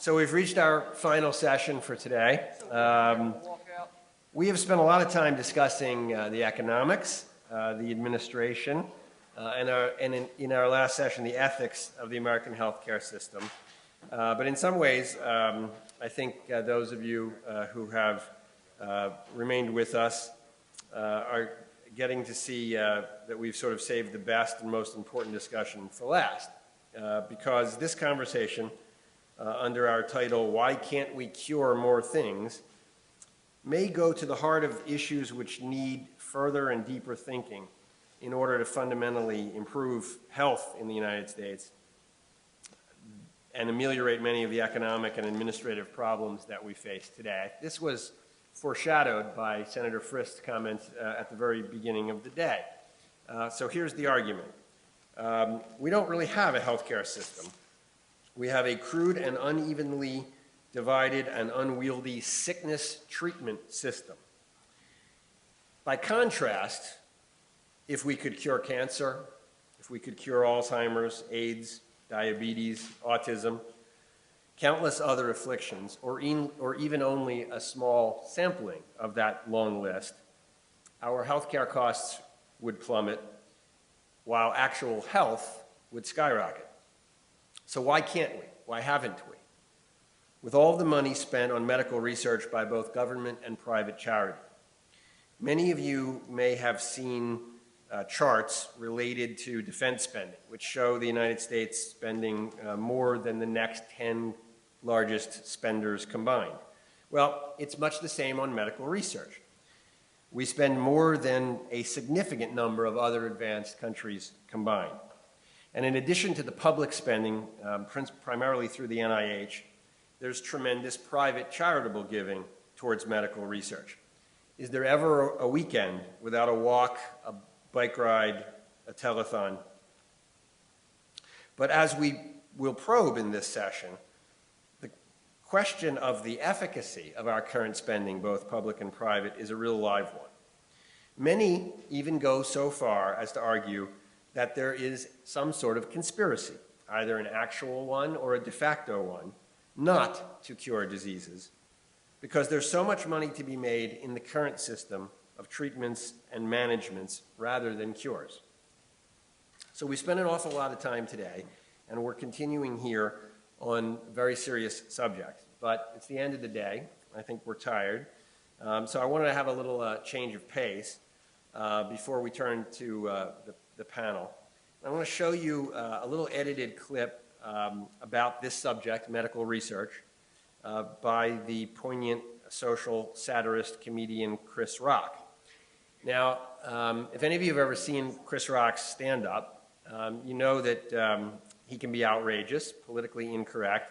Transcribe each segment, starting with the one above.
So we've reached our final session for today. We have spent a lot of time discussing the economics, the administration, and in our last session, the ethics of the American healthcare system. But in some ways, I think those of you who have remained with us are getting to see that we've sort of saved the best and most important discussion for last. Because this conversation, under our title, Why Can't We Cure More Things?, may go to the heart of issues which need further and deeper thinking in order to fundamentally improve health in the United States and ameliorate many of the economic and administrative problems that we face today. This was foreshadowed by Senator Frist's comments at the very beginning of the day. So here's the argument. We don't really have a healthcare system. We have a crude and unevenly divided and unwieldy sickness treatment system. By contrast, if we could cure cancer, if we could cure Alzheimer's, AIDS, diabetes, autism, countless other afflictions, or even only a small sampling of that long list, our healthcare costs would plummet while actual health would skyrocket. So why can't we? Why haven't we? With all the money spent on medical research by both government and private charity, many of you may have seen charts related to defense spending, which show the United States spending more than the next 10 largest spenders combined. Well, it's much the same on medical research. We spend more than a significant number of other advanced countries combined. And in addition to the public spending, primarily through the NIH, there's tremendous private charitable giving towards medical research. Is there ever a weekend without a walk, a bike ride, a telethon? But as we will probe in this session, the question of the efficacy of our current spending, both public and private, is a real live one. Many even go so far as to argue that there is some sort of conspiracy, either an actual one or a de facto one, not to cure diseases, because there's so much money to be made in the current system of treatments and managements rather than cures. So we spent an awful lot of time today, and we're continuing here on very serious subjects. But it's the end of the day. I think we're tired. So I wanted to have a little change of pace before we turn to the panel. I want to show you a little edited clip about this subject, medical research, by the poignant social satirist comedian Chris Rock. Now, if any of you have ever seen Chris Rock's stand-up, you know that he can be outrageous, politically incorrect,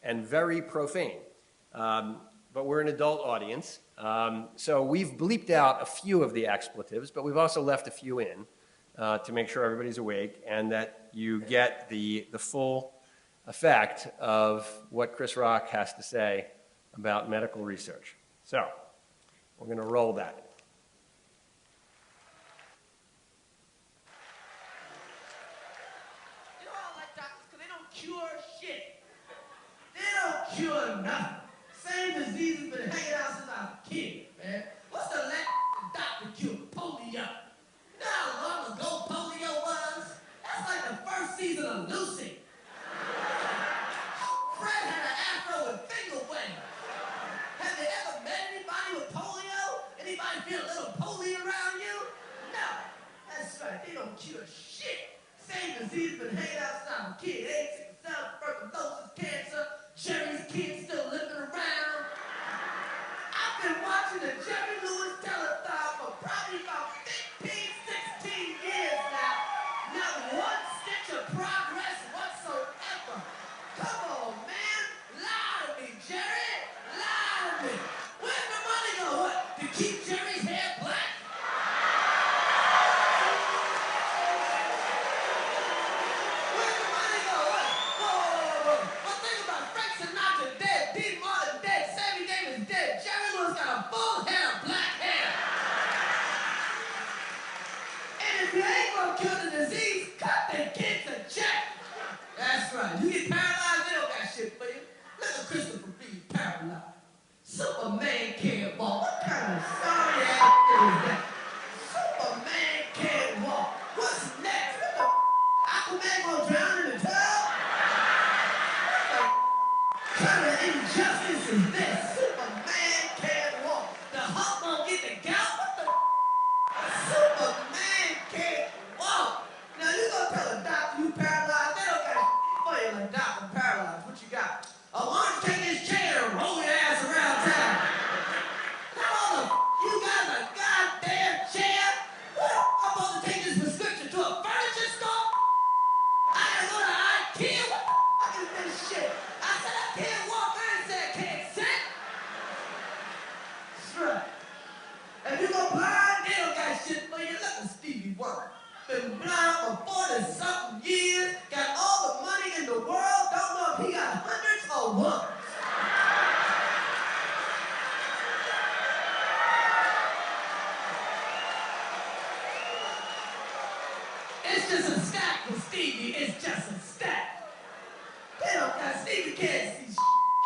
and very profane. But we're an adult audience, so we've bleeped out a few of the expletives, but we've also left a few in to make sure everybody's awake and that you get the full effect of what Chris Rock has to say about medical research. So, we're going to roll that. You know, I like doctors because they don't cure shit. They don't cure nothing. Same disease has been hanging out since I was a kid, man. What's the last doctor cured? Polio. You know how long ago polio was? That's like the first season of Lucy. Fred had an afro with finger wedding. Have you ever met anybody with polio? Anybody feel a little polio around you? No. That's right, they don't cure shit. Same disease been hanging out since I was a kid. AIDS, sickle cell, tuberculosis, cancer, Jerry's kids still living around. I've been watching the Jerry Lewis telethon for probably about 15, 16 years now. Not one stitch of progress whatsoever. Come on, man. Lie to me, Jerry. Lie to me. Where's the money go? What? To keep Jerry's hair black? Where's the money go? What? Whoa. Well, think about it. Frank Sinatra dead. Dean Martin dead. Sammy Davis dead. Jerry Lewis got a full head of black hair. And if you ain't gonna cure the disease, cut the kids a check. That's right. You get paralyzed, they don't got shit for you. Look at Chris is that? Superman can't walk. What's next? What the Aquaman gonna drown in the tub? What kind of injustice is this? Superman can't walk. The Hulk gonna get the gout? What the Superman can't walk. Now you gonna tell a doctor you paralyzed? They don't got for you like doctor paralyzed. What you got? Oh, why don't you take this chair and roll your ass around town? How the you got a goddamn chair? What? I'm supposed to take this prescription to a furniture store? I gotta go to IKEA? What the fuck is this shit? I said I can't walk. I ain't said I can't sit. That's right. If you go blind, they don't got shit for you. Look at Stevie Wonder. Been blind for 40-something years, got all the money in the world, don't know if he got hundreds or ones. It's just a stack for Stevie, it's just a stack. They don't got Stevie can't see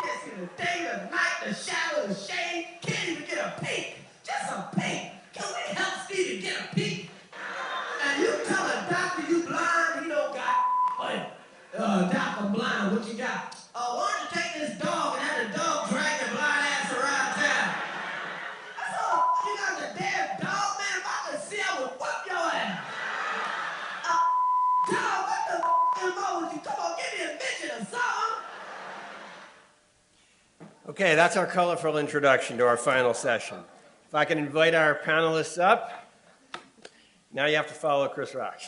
can't see the day, the night, the shadow, the shade, can't even get a peek. Just a peek. Can we help Stevie get a peek? And you tell a doctor you blind, he don't got. Doctor blind, what you got? Why don't you take this dog and have the dog drag your blind ass around town? That's all. You got the damn dog, man. If I could see, I would whip your ass. Dog, what the is wrong with you? Come on, give me a midget or something. Okay, that's our colorful introduction to our final session. If I can invite our panelists up. Now you have to follow Chris Rock.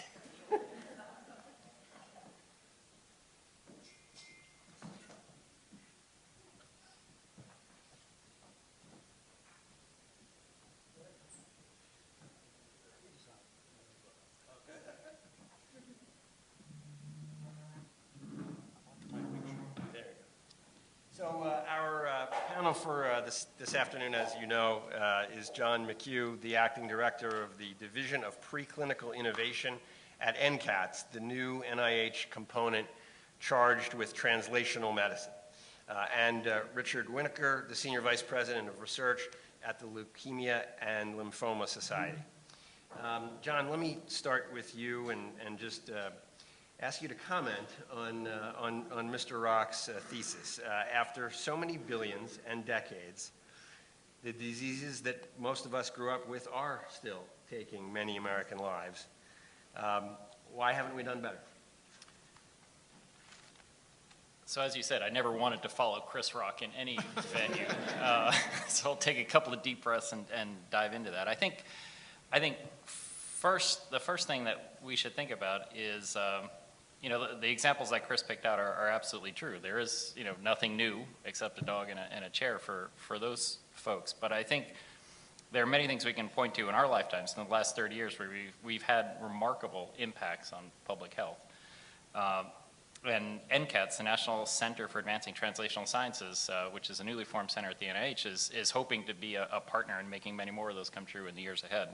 So our panel for this afternoon, as you know, is John McKew, the Acting Director of the Division of Preclinical Innovation at NCATS, the new NIH component charged with translational medicine, and Richard Winneker, the Senior Vice President of Research at the Leukemia and Lymphoma Society. John, let me start with you and just ask you to comment on Mr. Rock's thesis. After so many billions and decades, the diseases that most of us grew up with are still taking many American lives. Why haven't we done better? So as you said, I never wanted to follow Chris Rock in any venue. So I'll take a couple of deep breaths and dive into that. I think the first thing that we should think about is the examples that Chris picked out are absolutely true. There is, nothing new except a dog and a chair for those folks. But I think there are many things we can point to in our lifetimes in the last 30 years where we've had remarkable impacts on public health. And NCATS, the National Center for Advancing Translational Sciences, which is a newly formed center at the NIH, is hoping to be a partner in making many more of those come true in the years ahead.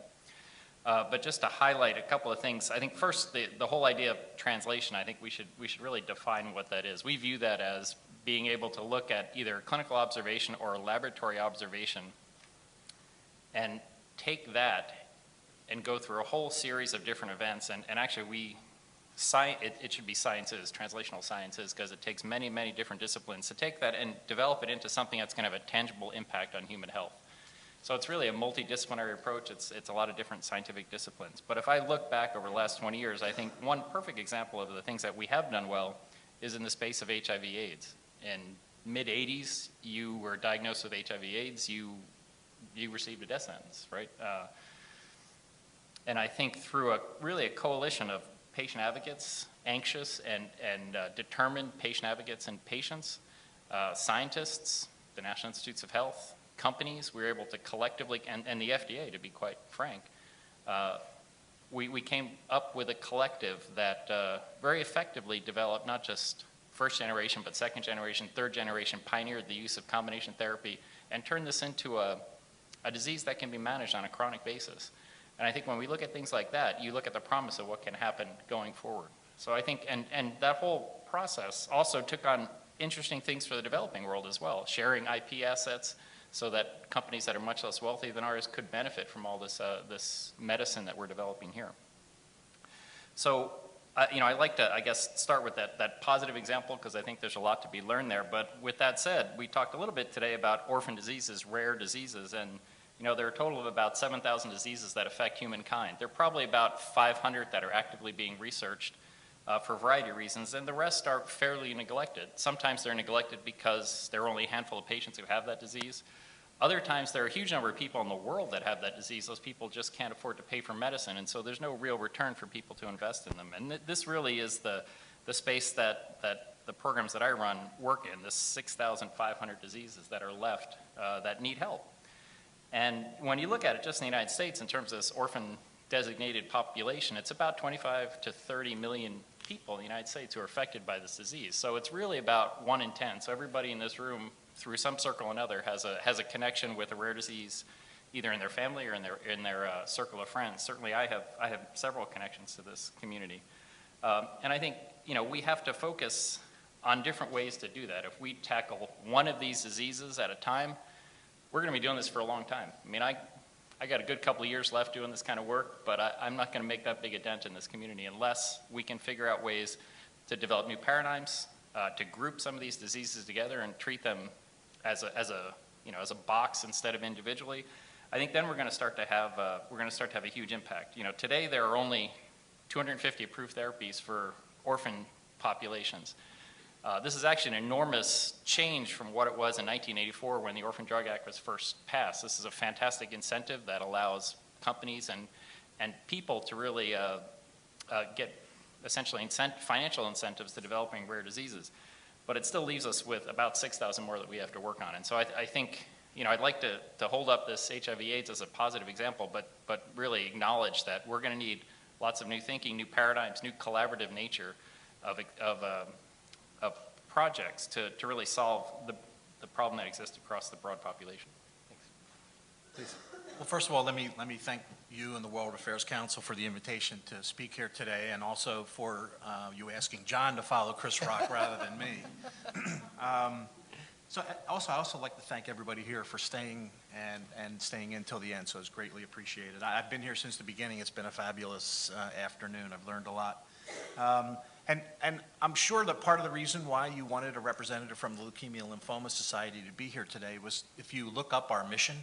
But just to highlight a couple of things, I think first the whole idea of translation, I think we should really define what that is. We view that as being able to look at either clinical observation or laboratory observation and take that and go through a whole series of different events. And actually it should be sciences, translational sciences, because it takes many, many different disciplines to take that and develop it into something that's going to have a tangible impact on human health. So it's really a multidisciplinary approach. It's a lot of different scientific disciplines. But if I look back over the last 20 years, I think one perfect example of the things that we have done well is in the space of HIV/AIDS. In mid-'80s, you were diagnosed with HIV/AIDS, you received a death sentence, right? And I think through really a coalition of patient advocates, anxious and determined patient advocates and patients, scientists, the National Institutes of Health, companies, we were able to collectively, and the FDA, to be quite frank, we came up with a collective that very effectively developed not just first generation, but second generation, third generation, pioneered the use of combination therapy, and turned this into a disease that can be managed on a chronic basis. And I think when we look at things like that, you look at the promise of what can happen going forward. So I think, and that whole process also took on interesting things for the developing world as well, sharing IP assets, so that companies that are much less wealthy than ours could benefit from all this, this medicine that we're developing here. So, I like to, I guess, start with that positive example because I think there's a lot to be learned there. But with that said, we talked a little bit today about orphan diseases, rare diseases, and there are a total of about 7,000 diseases that affect humankind. There are probably about 500 that are actively being researched for a variety of reasons, and the rest are fairly neglected. Sometimes they're neglected because there are only a handful of patients who have that disease. Other times there are a huge number of people in the world that have that disease. Those people just can't afford to pay for medicine, and so there's no real return for people to invest in them. And this really is the space that the programs that I run work in, this 6,500 diseases that are left that need help. And when you look at it just in the United States in terms of this orphan designated population, it's about 25 to 30 million people in the United States who are affected by this disease. So it's really about 1 in 10. So everybody in this room, through some circle or another, has a connection with a rare disease, either in their family or in their circle of friends. Certainly, I have several connections to this community, and I think we have to focus on different ways to do that. If we tackle one of these diseases at a time, we're going to be doing this for a long time. I mean, I got a good couple of years left doing this kind of work, but I'm not going to make that big a dent in this community unless we can figure out ways to develop new paradigms, to group some of these diseases together and treat them as a box instead of individually. I think then we're going to start to have a huge impact. Today there are only 250 approved therapies for orphan populations. This is actually an enormous change from what it was in 1984 when the Orphan Drug Act was first passed. This is a fantastic incentive that allows companies and people to really get essentially financial incentives to developing rare diseases. But it still leaves us with about 6,000 more that we have to work on. And so I think, I'd like to hold up this HIV/AIDS as a positive example, but really acknowledge that we're going to need lots of new thinking, new paradigms, new collaborative nature of projects to really solve the problem that exists across the broad population. Thanks. Please. Well, first of all, let me thank you and the World Affairs Council for the invitation to speak here today, and also for you asking John to follow Chris Rock rather than me. So I also like to thank everybody here for staying and staying in till the end, so it's greatly appreciated. I've been here since the beginning. It's been a fabulous afternoon. I've learned a lot. And I'm sure that part of the reason why you wanted a representative from the Leukemia Lymphoma Society to be here today was, if you look up our mission,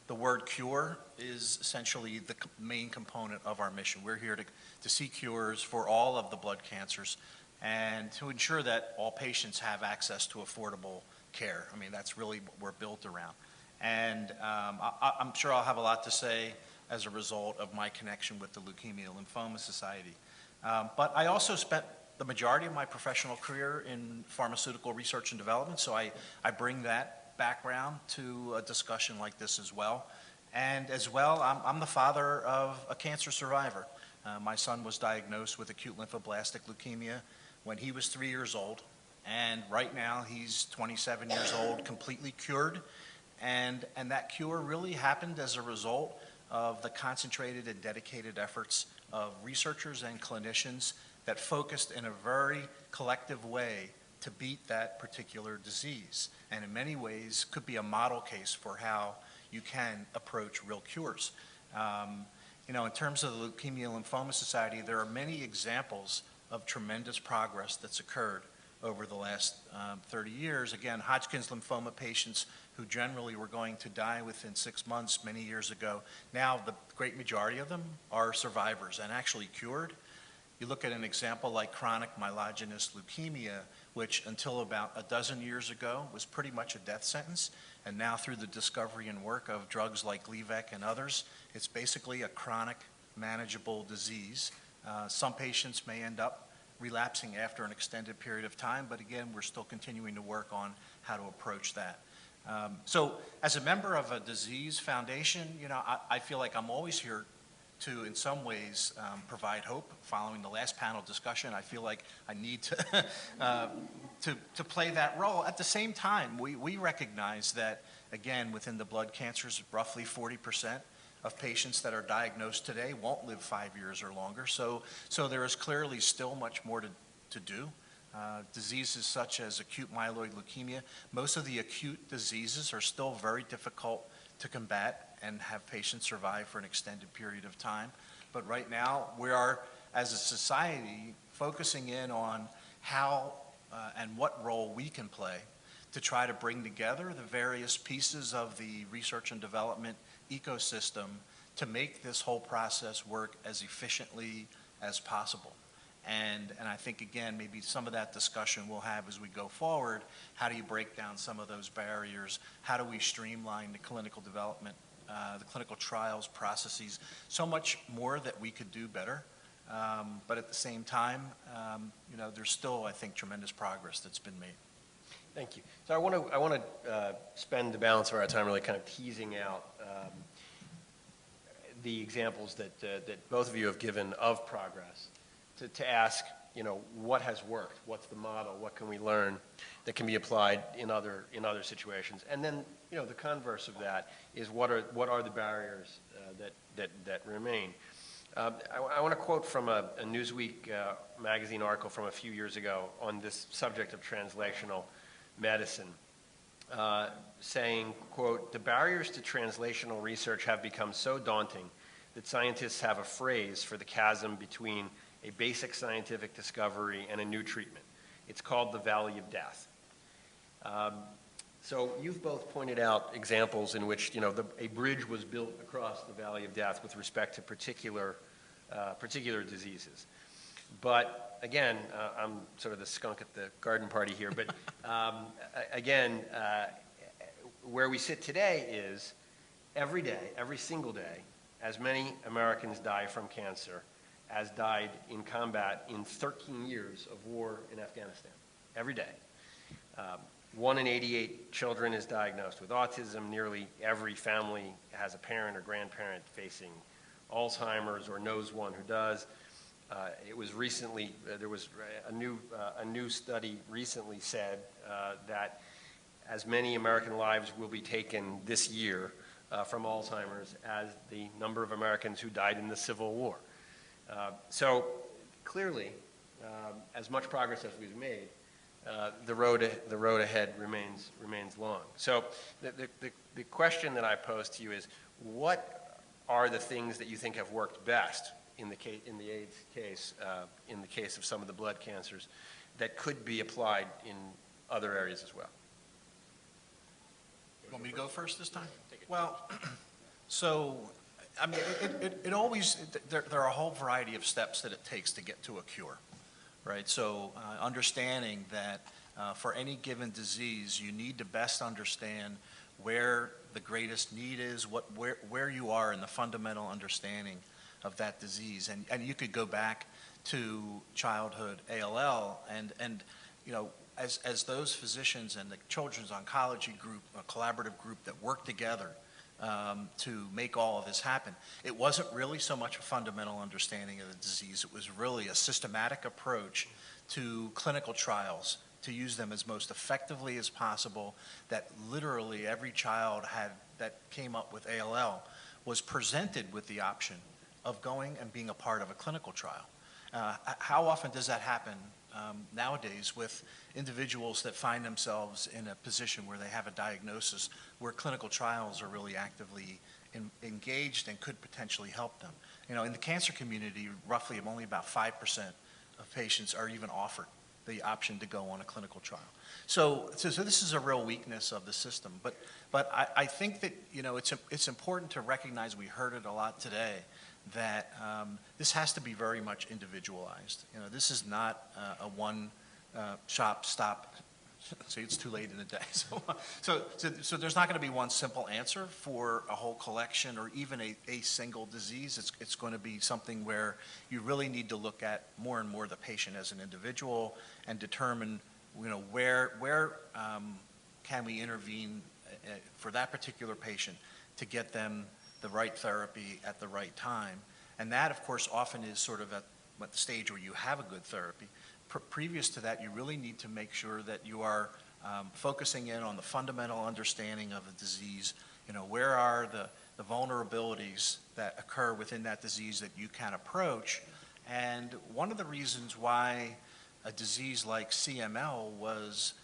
the word cure is essentially the main component of our mission. We're here to see cures for all of the blood cancers and to ensure that all patients have access to affordable care. I mean, that's really what we're built around. And I'm sure I'll have a lot to say as a result of my connection with the Leukemia Lymphoma Society. But I also spent the majority of my professional career in pharmaceutical research and development, so I bring that background to a discussion like this as well. And as well, I'm the father of a cancer survivor. My son was diagnosed with acute lymphoblastic leukemia when he was 3 years old, and right now he's 27 years old, completely cured. And that cure really happened as a result of the concentrated and dedicated efforts of researchers and clinicians that focused in a very collective way to beat that particular disease, and in many ways could be a model case for how you can approach real cures. In terms of the Leukemia Lymphoma Society, there are many examples of tremendous progress that's occurred over the last 30 years. Again, Hodgkin's lymphoma patients who generally were going to die within 6 months many years ago, now the great majority of them are survivors and actually cured. You look at an example like chronic myelogenous leukemia, which until about a dozen years ago was pretty much a death sentence, and now through the discovery and work of drugs like Gleevec and others, it's basically a chronic manageable disease. Some patients may end up relapsing after an extended period of time, but again, we're still continuing to work on how to approach that. So as a member of a disease foundation, I feel like I'm always here to, in some ways, provide hope. Following the last panel discussion, I feel like I need to play that role. At the same time, we recognize that, again, within the blood cancers, roughly 40% of patients that are diagnosed today won't live 5 years or longer. So there is clearly still much more to do. Diseases such as acute myeloid leukemia, most of the acute diseases are still very difficult to combat and have patients survive for an extended period of time. But right now, we are, as a society, focusing in on how and what role we can play to try to bring together the various pieces of the research and development ecosystem to make this whole process work as efficiently as possible. And I think, again, maybe some of that discussion we'll have as we go forward. How do you break down some of those barriers? How do we streamline the clinical development, the clinical trials processes? So much more that we could do better. But at the same time, there's still, I think, tremendous progress that's been made. Thank you. So I want to spend the balance of our time really kind of teasing out the examples that both of you have given of progress, to ask, what has worked? What's the model? What can we learn that can be applied in other situations? And then, the converse of that is what are the barriers that remain? I want to quote from a Newsweek magazine article from a few years ago on this subject of translational medicine, saying, quote, "The barriers to translational research have become so daunting that scientists have a phrase for the chasm between a basic scientific discovery and a new treatment. It's called the Valley of Death." So you've both pointed out examples in which a bridge was built across the Valley of Death with respect to particular diseases. But again, I'm sort of the skunk at the garden party here. But again, where we sit today is every day, every single day, as many Americans die from cancer as died in combat in 13 years of war in Afghanistan. Every day. 1 in 88 children is diagnosed with autism. Nearly every family has a parent or grandparent facing Alzheimer's or knows one who does. It was recently, there was a new study recently said that as many American lives will be taken this year from Alzheimer's as the number of Americans who died in the Civil War. So clearly, as much progress as we've made, the road ahead remains long. So the question that I pose to you is, what are the things that you think have worked best in the AIDS case, in the case of some of the blood cancers, that could be applied in other areas as well? You want me to go first this time? Well, so, I mean, it always, there are a whole variety of steps that it takes to get to a cure, right? So understanding that for any given disease, you need to best understand where the greatest need is, where you are in the fundamental understanding of that disease. And you could go back to childhood ALL and as those physicians and the Children's Oncology Group, a collaborative group that worked together to make all of this happen, it wasn't really so much a fundamental understanding of the disease. It was really a systematic approach to clinical trials to use them as most effectively as possible, that literally every child that came up with ALL was presented with the option of going and being a part of a clinical trial. How often does that happen nowadays with individuals that find themselves in a position where they have a diagnosis where clinical trials are really actively engaged and could potentially help them? In the cancer community, roughly only about 5% of patients are even offered the option to go on a clinical trial. So this is a real weakness of the system. But I think that it's important to recognize, we heard it a lot today, that this has to be very much individualized. This is not a one shop stop. See, it's too late in the day. So there's not going to be one simple answer for a whole collection or even a single disease. It's going to be something where you really need to look at more and more the patient as an individual and determine, where can we intervene for that particular patient to get them the right therapy at the right time. And that, of course, often is sort of at the stage where you have a good therapy. Previous to that, you really need to make sure that you are focusing in on the fundamental understanding of the disease. Where are the vulnerabilities that occur within that disease that you can approach? And one of the reasons why a disease like CML was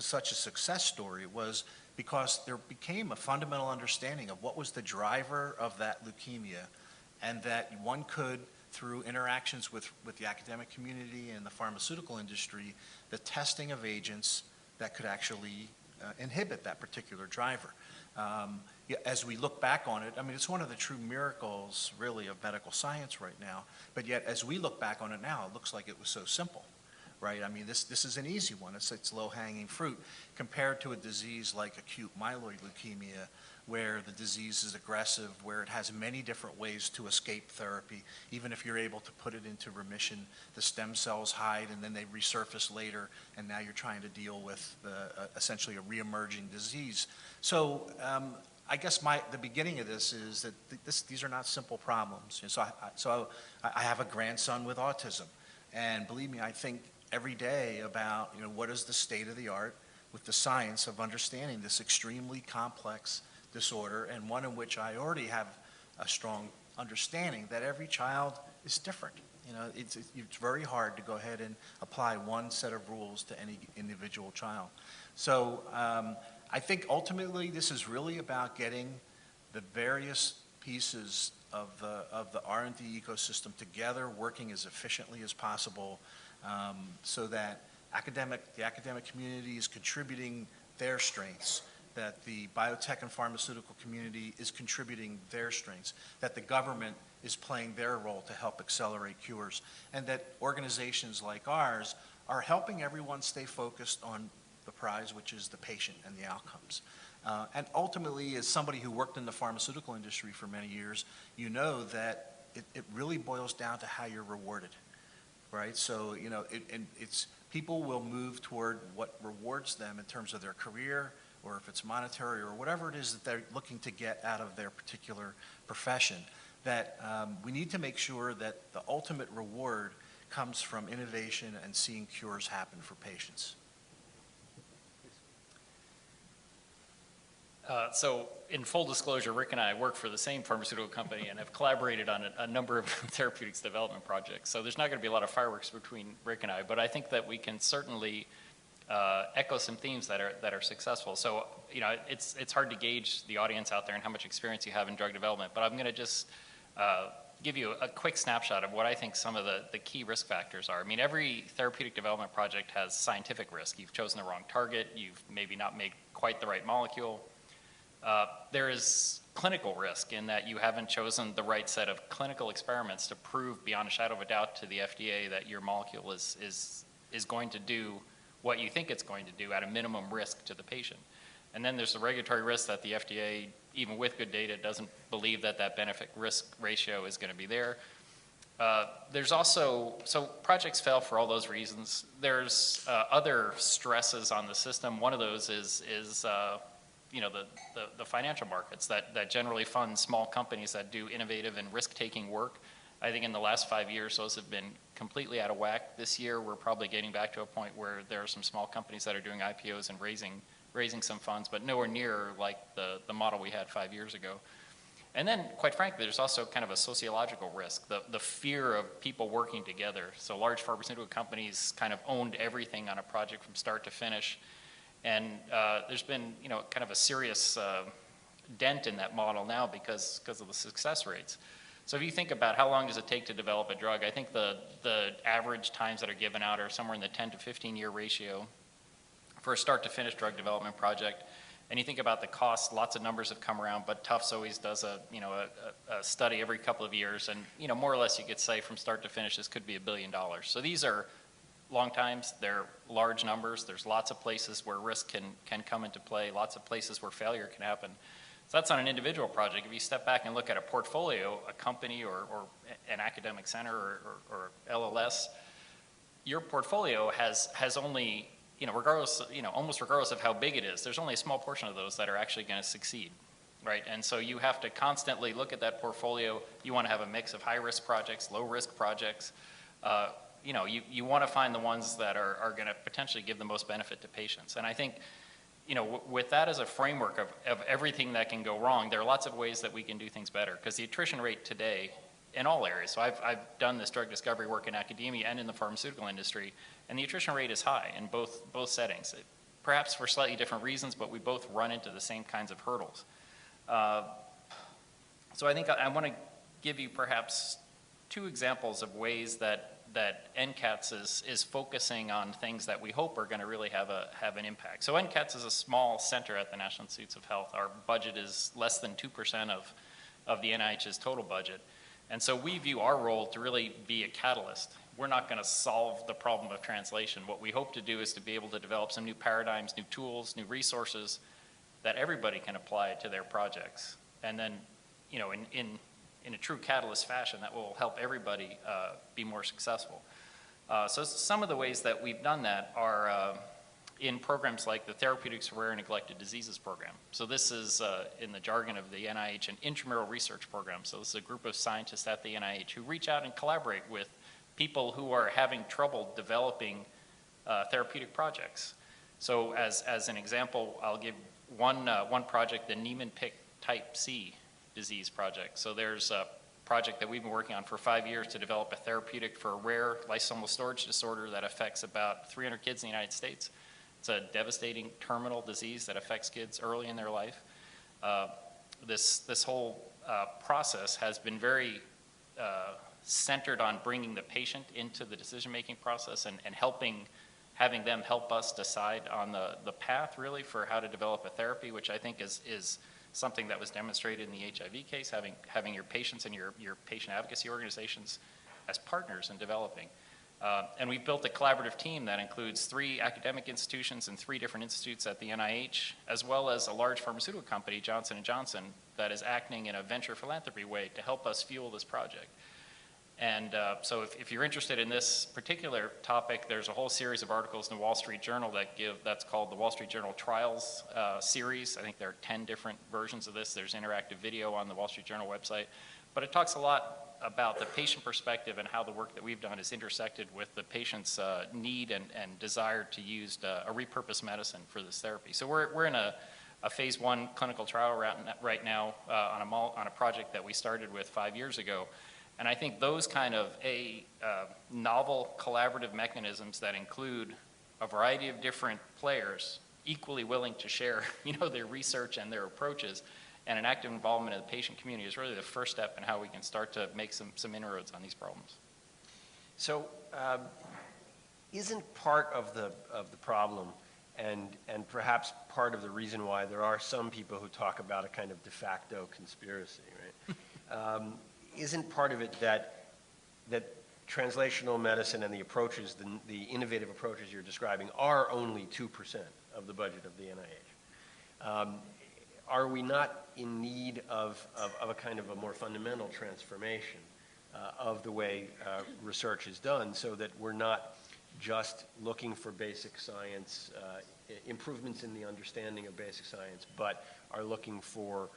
such a success story was because there became a fundamental understanding of what was the driver of that leukemia, and that one could, through interactions with the academic community and the pharmaceutical industry, the testing of agents that could actually inhibit that particular driver. As we look back on it, I mean, it's one of the true miracles, really, of medical science right now, but yet as we look back on it now, it looks like it was so simple. Right? I mean, this is an easy one. It's low-hanging fruit compared to a disease like acute myeloid leukemia, where the disease is aggressive, where it has many different ways to escape therapy. Even if you're able to put it into remission, the stem cells hide and then they resurface later, and now you're trying to deal with essentially a reemerging disease. So I guess the beginning of this is that these are not simple problems. And so I have a grandson with autism, and believe me, I think every day about what is the state of the art with the science of understanding this extremely complex disorder, and one in which I already have a strong understanding that every child is different. It's very hard to go ahead and apply one set of rules to any individual child. So I think ultimately this is really about getting the various pieces of the R&D ecosystem together, working as efficiently as possible, so that the academic community is contributing their strengths, that the biotech and pharmaceutical community is contributing their strengths, that the government is playing their role to help accelerate cures, and that organizations like ours are helping everyone stay focused on the prize, which is the patient and the outcomes. And ultimately, as somebody who worked in the pharmaceutical industry for many years, you know that it really boils down to how you're rewarded. Right, so it's people will move toward what rewards them in terms of their career, or if it's monetary, or whatever it is that they're looking to get out of their particular profession. That we need to make sure that the ultimate reward comes from innovation and seeing cures happen for patients. So in full disclosure, Rick and I work for the same pharmaceutical company and have collaborated on a number of therapeutics development projects. So there's not going to be a lot of fireworks between Rick and I, but I think that we can certainly echo some themes that are successful. So it's hard to gauge the audience out there and how much experience you have in drug development, but I'm going to just give you a quick snapshot of what I think some of the key risk factors are. I mean, every therapeutic development project has scientific risk. You've chosen the wrong target. You've maybe not made quite the right molecule. There is clinical risk in that you haven't chosen the right set of clinical experiments to prove beyond a shadow of a doubt to the FDA that your molecule is going to do what you think it's going to do at a minimum risk to the patient. And then there's the regulatory risk that the FDA, even with good data, doesn't believe that benefit risk ratio is going to be there. There's also, so projects fail for all those reasons. There's other stresses on the system. One of those is the financial markets that generally fund small companies that do innovative and risk-taking work. I think in the last 5 years, those have been completely out of whack. This year, we're probably getting back to a point where there are some small companies that are doing IPOs and raising some funds, but nowhere near like the model we had 5 years ago. And then, quite frankly, there's also kind of a sociological risk, the fear of people working together. So large pharmaceutical companies kind of owned everything on a project from start to finish. And there's been, kind of a serious dent in that model now because of the success rates. So if you think about how long does it take to develop a drug, I think the average times that are given out are somewhere in the 10 to 15 year ratio for a start to finish drug development project. And you think about the cost, lots of numbers have come around, but Tufts always does a study every couple of years. And, more or less you could say from start to finish, this could be $1 billion. So these are long times, they're large numbers. There's lots of places where risk can come into play, lots of places where failure can happen. So that's on an individual project. If you step back and look at a portfolio, a company or an academic center or LLS, your portfolio has only, regardless, almost regardless of how big it is, there's only a small portion of those that are actually going to succeed, right? And so you have to constantly look at that portfolio. You want to have a mix of high-risk projects, low-risk projects. You want to find the ones that are going to potentially give the most benefit to patients. And I think, with that as a framework of everything that can go wrong, there are lots of ways that we can do things better. Because the attrition rate today in all areas. So I've done this drug discovery work in academia and in the pharmaceutical industry, and the attrition rate is high in both settings. Perhaps for slightly different reasons, but we both run into the same kinds of hurdles. So I think I want to give you perhaps two examples of ways that NCATS is focusing on things that we hope are going to really have an impact. So NCATS is a small center at the National Institutes of Health. Our budget is less than 2% of the NIH's total budget. And so we view our role to really be a catalyst. We're not going to solve the problem of translation. What we hope to do is to be able to develop some new paradigms, new tools, new resources that everybody can apply to their projects. And then, you know, in a true catalyst fashion that will help everybody be more successful. So some of the ways that we've done that are in programs like the Therapeutics for Rare and Neglected Diseases program. So this is, in the jargon of the NIH, an intramural research program. So this is a group of scientists at the NIH who reach out and collaborate with people who are having trouble developing therapeutic projects. So as an example, I'll give one project, the Niemann-Pick type C disease project. So there's a project that we've been working on for 5 years to develop a therapeutic for a rare lysosomal storage disorder that affects about 300 kids in the United States. It's a devastating terminal disease that affects kids early in their life. This whole process has been very centered on bringing the patient into the decision-making process and having them help us decide on the path really for how to develop a therapy, which I think is something that was demonstrated in the HIV case, having your patients and your patient advocacy organizations as partners in developing. And we've built a collaborative team that includes 3 academic institutions and 3 different institutes at the NIH, as well as a large pharmaceutical company, Johnson & Johnson, that is acting in a venture philanthropy way to help us fuel this project. And so if you're interested in this particular topic, there's a whole series of articles in the Wall Street Journal that's called the Wall Street Journal Trials series. I think there are 10 different versions of this. There's interactive video on the Wall Street Journal website. But it talks a lot about the patient perspective and how the work that we've done is intersected with the patient's need and desire to use a repurposed medicine for this therapy. So we're in a phase 1 clinical trial right now on a project that we started with 5 years ago. And I think those kind of novel collaborative mechanisms that include a variety of different players equally willing to share, their research and their approaches, and an active involvement of the patient community is really the first step in how we can start to make some inroads on these problems. So, isn't part of the problem, and perhaps part of the reason why there are some people who talk about a kind of de facto conspiracy, right? Isn't part of it that translational medicine and the approaches, the innovative approaches you're describing, are only 2% of the budget of the NIH? Are we not in need of a kind of a more fundamental transformation of the way research is done, so that we're not just looking for basic science, improvements in the understanding of basic science, but are looking for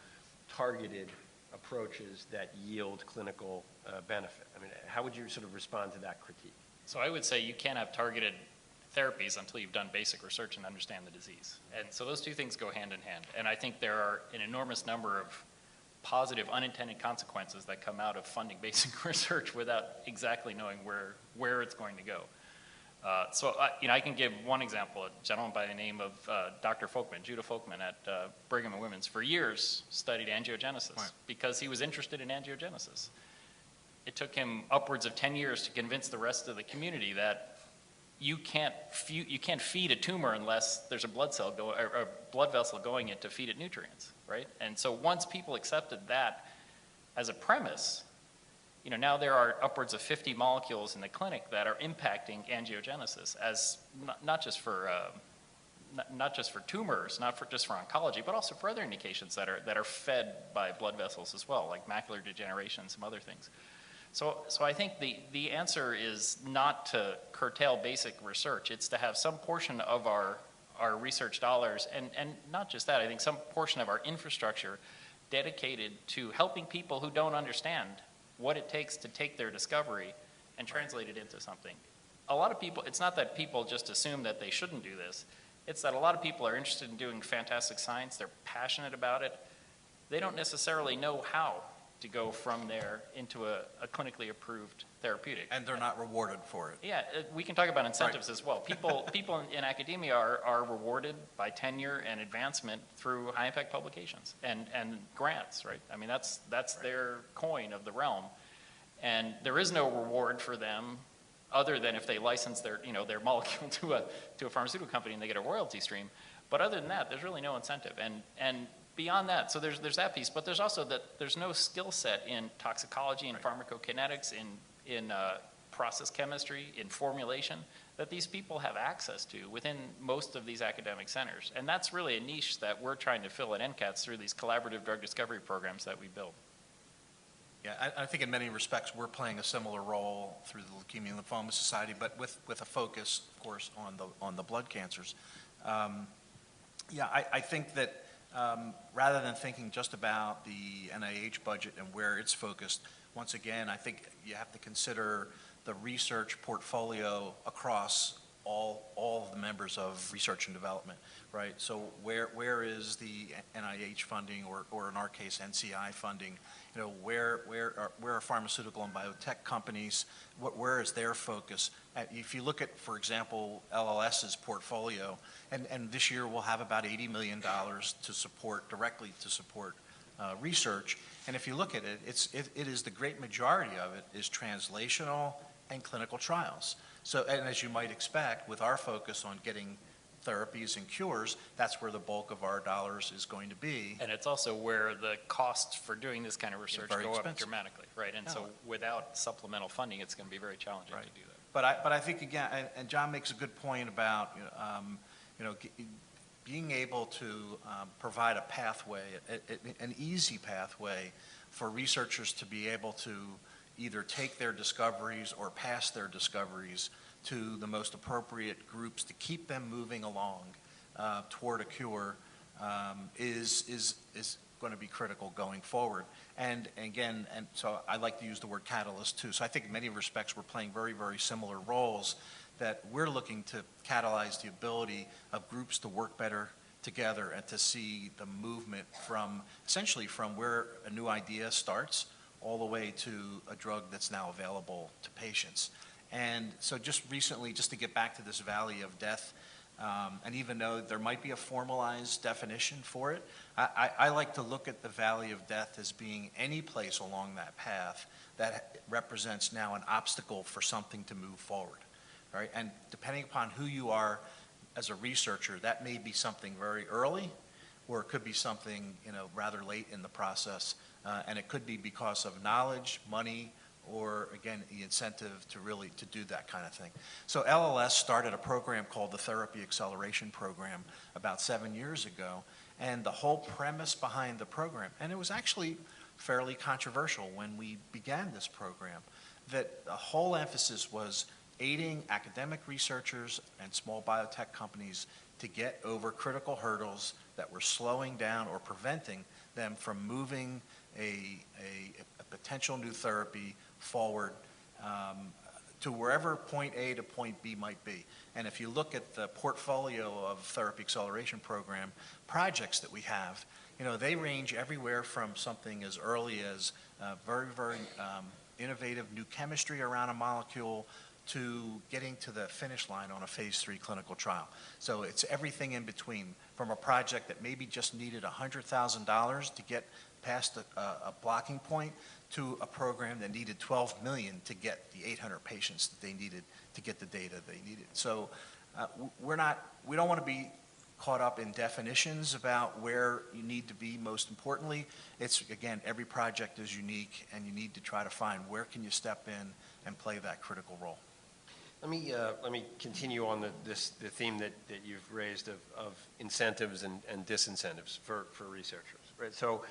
targeted approaches that yield clinical benefit? I mean, how would you sort of respond to that critique? So I would say you can't have targeted therapies until you've done basic research and understand the disease. And so those two things go hand in hand. And I think there are an enormous number of positive unintended consequences that come out of funding basic research without exactly knowing where it's going to go. I can give one example. A gentleman by the name of Dr. Folkman, Judah Folkman at Brigham and Women's, for years studied angiogenesis, right, because he was interested in angiogenesis. It took him upwards of 10 years to convince the rest of the community that you can't feed a tumor unless there's a blood vessel going in to feed it nutrients, right? And so once people accepted that as a premise, now there are upwards of 50 molecules in the clinic that are impacting angiogenesis, as not just for tumors, not just for oncology, but also for other indications that are fed by blood vessels as well, like macular degeneration and some other things. So I think the answer is not to curtail basic research. It's to have some portion of our research dollars, and not just that, I think some portion of our infrastructure dedicated to helping people who don't understand what it takes to take their discovery and translate it into something. A lot of people, it's not that people just assume that they shouldn't do this. It's that a lot of people are interested in doing fantastic science. They're passionate about it. They don't necessarily know how to go from there into a clinically approved therapeutic. And they're not rewarded for it. Yeah, we can talk about incentives as well. People in academia are rewarded by tenure and advancement through high-impact publications and grants, right? I mean, that's their coin of the realm. And there is no reward for them other than if they license their molecule to a pharmaceutical company and they get a royalty stream. But other than that, there's really no incentive. And beyond that, so there's that piece, but there's also that there's no skill set in toxicology and pharmacokinetics, in process chemistry, in formulation, that these people have access to within most of these academic centers. And that's really a niche that we're trying to fill at NCATS through these collaborative drug discovery programs that we build. Yeah, I think in many respects we're playing a similar role through the Leukemia and Lymphoma Society, but with a focus, of course, on the blood cancers. I think that rather than thinking just about the NIH budget and where it's focused, once again, I think you have to consider the research portfolio across all of the members of research and development, right? So where is the NIH funding, or in our case, NCI funding? You know, where are pharmaceutical and biotech companies? Where is their focus? If you look at, for example, LLS's portfolio, and this year we'll have about $80 million directly to support research. And if you look at it, it is the great majority of it is translational and clinical trials. So, and as you might expect, with our focus on getting therapies and cures, that's where the bulk of our dollars is going to be. And it's also where the costs for doing this kind of research go expensive. up dramatically, right? And so without supplemental funding, it's going to be very challenging to do that. But I think, again, and John makes a good point about being able to provide a pathway, an easy pathway for researchers to be able to either take their discoveries or pass their discoveries to the most appropriate groups to keep them moving along toward a cure is going to be critical going forward. And again, and so I like to use the word catalyst too. So I think in many respects we're playing very, very similar roles, that we're looking to catalyze the ability of groups to work better together and to see the movement from essentially from where a new idea starts all the way to a drug that's now available to patients. And so just recently, just to get back to this valley of death, and even though there might be a formalized definition for it, I like to look at the valley of death as being any place along that path that represents now an obstacle for something to move forward, right? And depending upon who you are as a researcher, that may be something very early, or it could be something rather late in the process, and it could be because of knowledge, money, or again, the incentive to do that kind of thing. So LLS started a program called the Therapy Acceleration Program about 7 years ago, and the whole premise behind the program, and it was actually fairly controversial when we began this program, that the whole emphasis was aiding academic researchers and small biotech companies to get over critical hurdles that were slowing down or preventing them from moving a potential new therapy forward to wherever point A to point B might be. And if you look at the portfolio of Therapy Acceleration Program projects that we have, they range everywhere from something as early as very, very innovative new chemistry around a molecule to getting to the finish line on a phase 3 clinical trial. So it's everything in between, from a project that maybe just needed $100,000 to get past a blocking point to a program that needed $12 million to get the 800 patients that they needed to get the data they needed. So we don't want to be caught up in definitions about where you need to be most importantly. It's, again, every project is unique, and you need to try to find where can you step in and play that critical role. Let me continue on the theme that you've raised of incentives and disincentives for researchers, right? So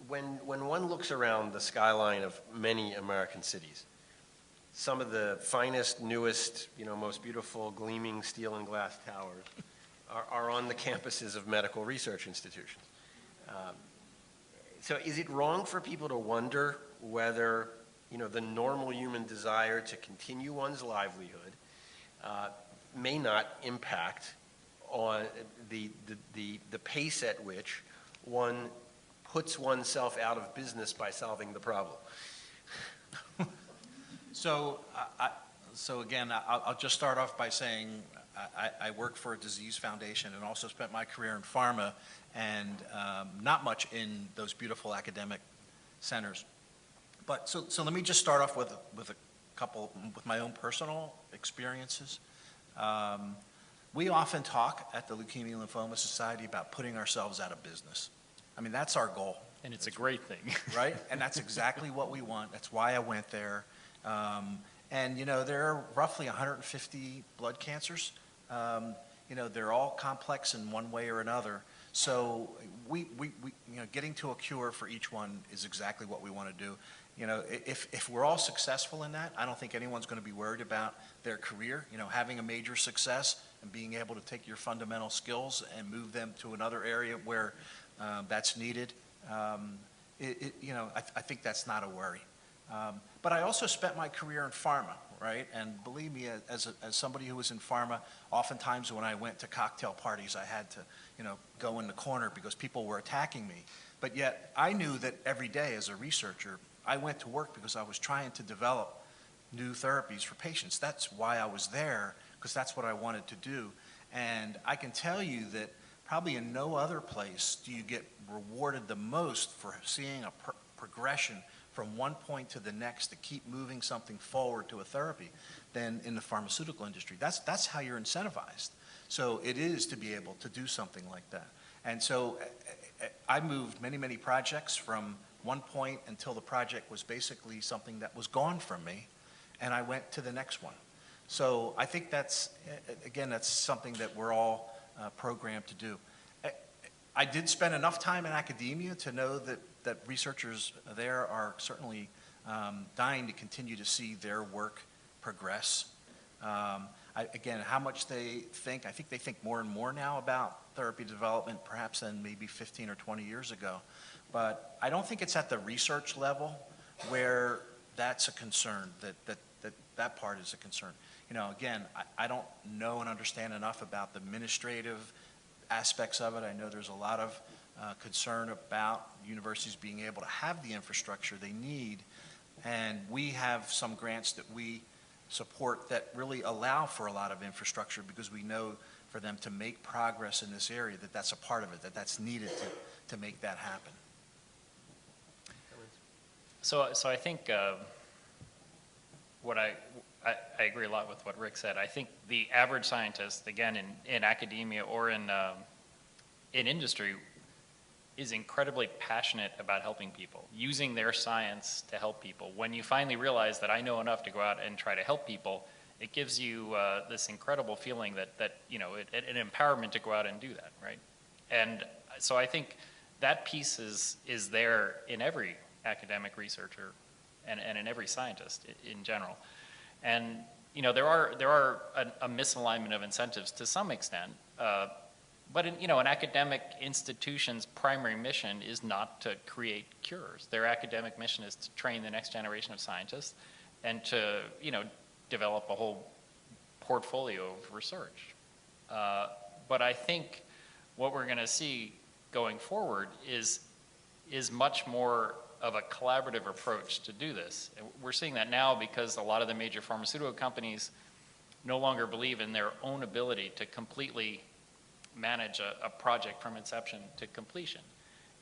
when one looks around the skyline of many American cities, some of the finest, newest, most beautiful gleaming steel and glass towers are on the campuses of medical research institutions. So is it wrong for people to wonder whether the normal human desire to continue one's livelihood may not impact on the pace at which one puts oneself out of business by solving the problem? So, again, I'll just start off by saying I work for a disease foundation and also spent my career in pharma and not much in those beautiful academic centers. But so let me just start off with a couple, with my own personal experiences. We often talk at the Leukemia and Lymphoma Society about putting ourselves out of business. I mean, that's our goal. And it's a great thing. Right? And that's exactly what we want. That's why I went there. And, you know, there are roughly 150 blood cancers. You know, they're all complex in one way or another. So we you know, getting to a cure for each one is exactly what we want to do. You know, if we're all successful in that, I don't think anyone's going to be worried about their career. You know, having a major success and being able to take your fundamental skills and move them to another area where that's needed, you know, I think that's not a worry. But I also spent my career in pharma, right? And believe me, as somebody who was in pharma, oftentimes when I went to cocktail parties, I had to, you know, go in the corner because people were attacking me. But yet I knew that every day as a researcher, I went to work because I was trying to develop new therapies for patients. That's why I was there, because that's what I wanted to do. And I can tell you that probably in no other place do you get rewarded the most for seeing a progression from one point to the next to keep moving something forward to a therapy than in the pharmaceutical industry. That's how you're incentivized. So it is to be able to do something like that. And so I moved many projects from one point until the project was basically something that was gone from me, and I went to the next one. So I think that's, again, that's something that we're all programmed to do. I did spend enough time in academia to know that researchers there are certainly dying to continue to see their work progress. Again, how much they think, I think they think more and more now about therapy development perhaps than maybe 15 or 20 years ago. But I don't think it's at the research level where that's a concern, that part is a concern. You know, again, I don't know and understand enough about the administrative aspects of it. I know there's a lot of concern about universities being able to have the infrastructure they need. And we have some grants that we support that really allow for a lot of infrastructure because we know for them to make progress in this area that that's a part of it, that's needed to make that happen. So I think what I agree a lot with what Rick said. I think the average scientist, again, in academia or in industry, is incredibly passionate about helping people, using their science to help people. When you finally realize that I know enough to go out and try to help people, it gives you this incredible feeling that you know, an empowerment to go out and do that, right? And so I think that piece is there in every academic researcher and in every scientist in general. And you know, there are a misalignment of incentives to some extent, but in academic institution's primary mission is not to create cures. Their academic mission is to train the next generation of scientists and to, you know, develop a whole portfolio of research. But I think what we're going to see going forward is much more of a collaborative approach to do this. And we're seeing that now because a lot of the major pharmaceutical companies no longer believe in their own ability to completely manage a project from inception to completion.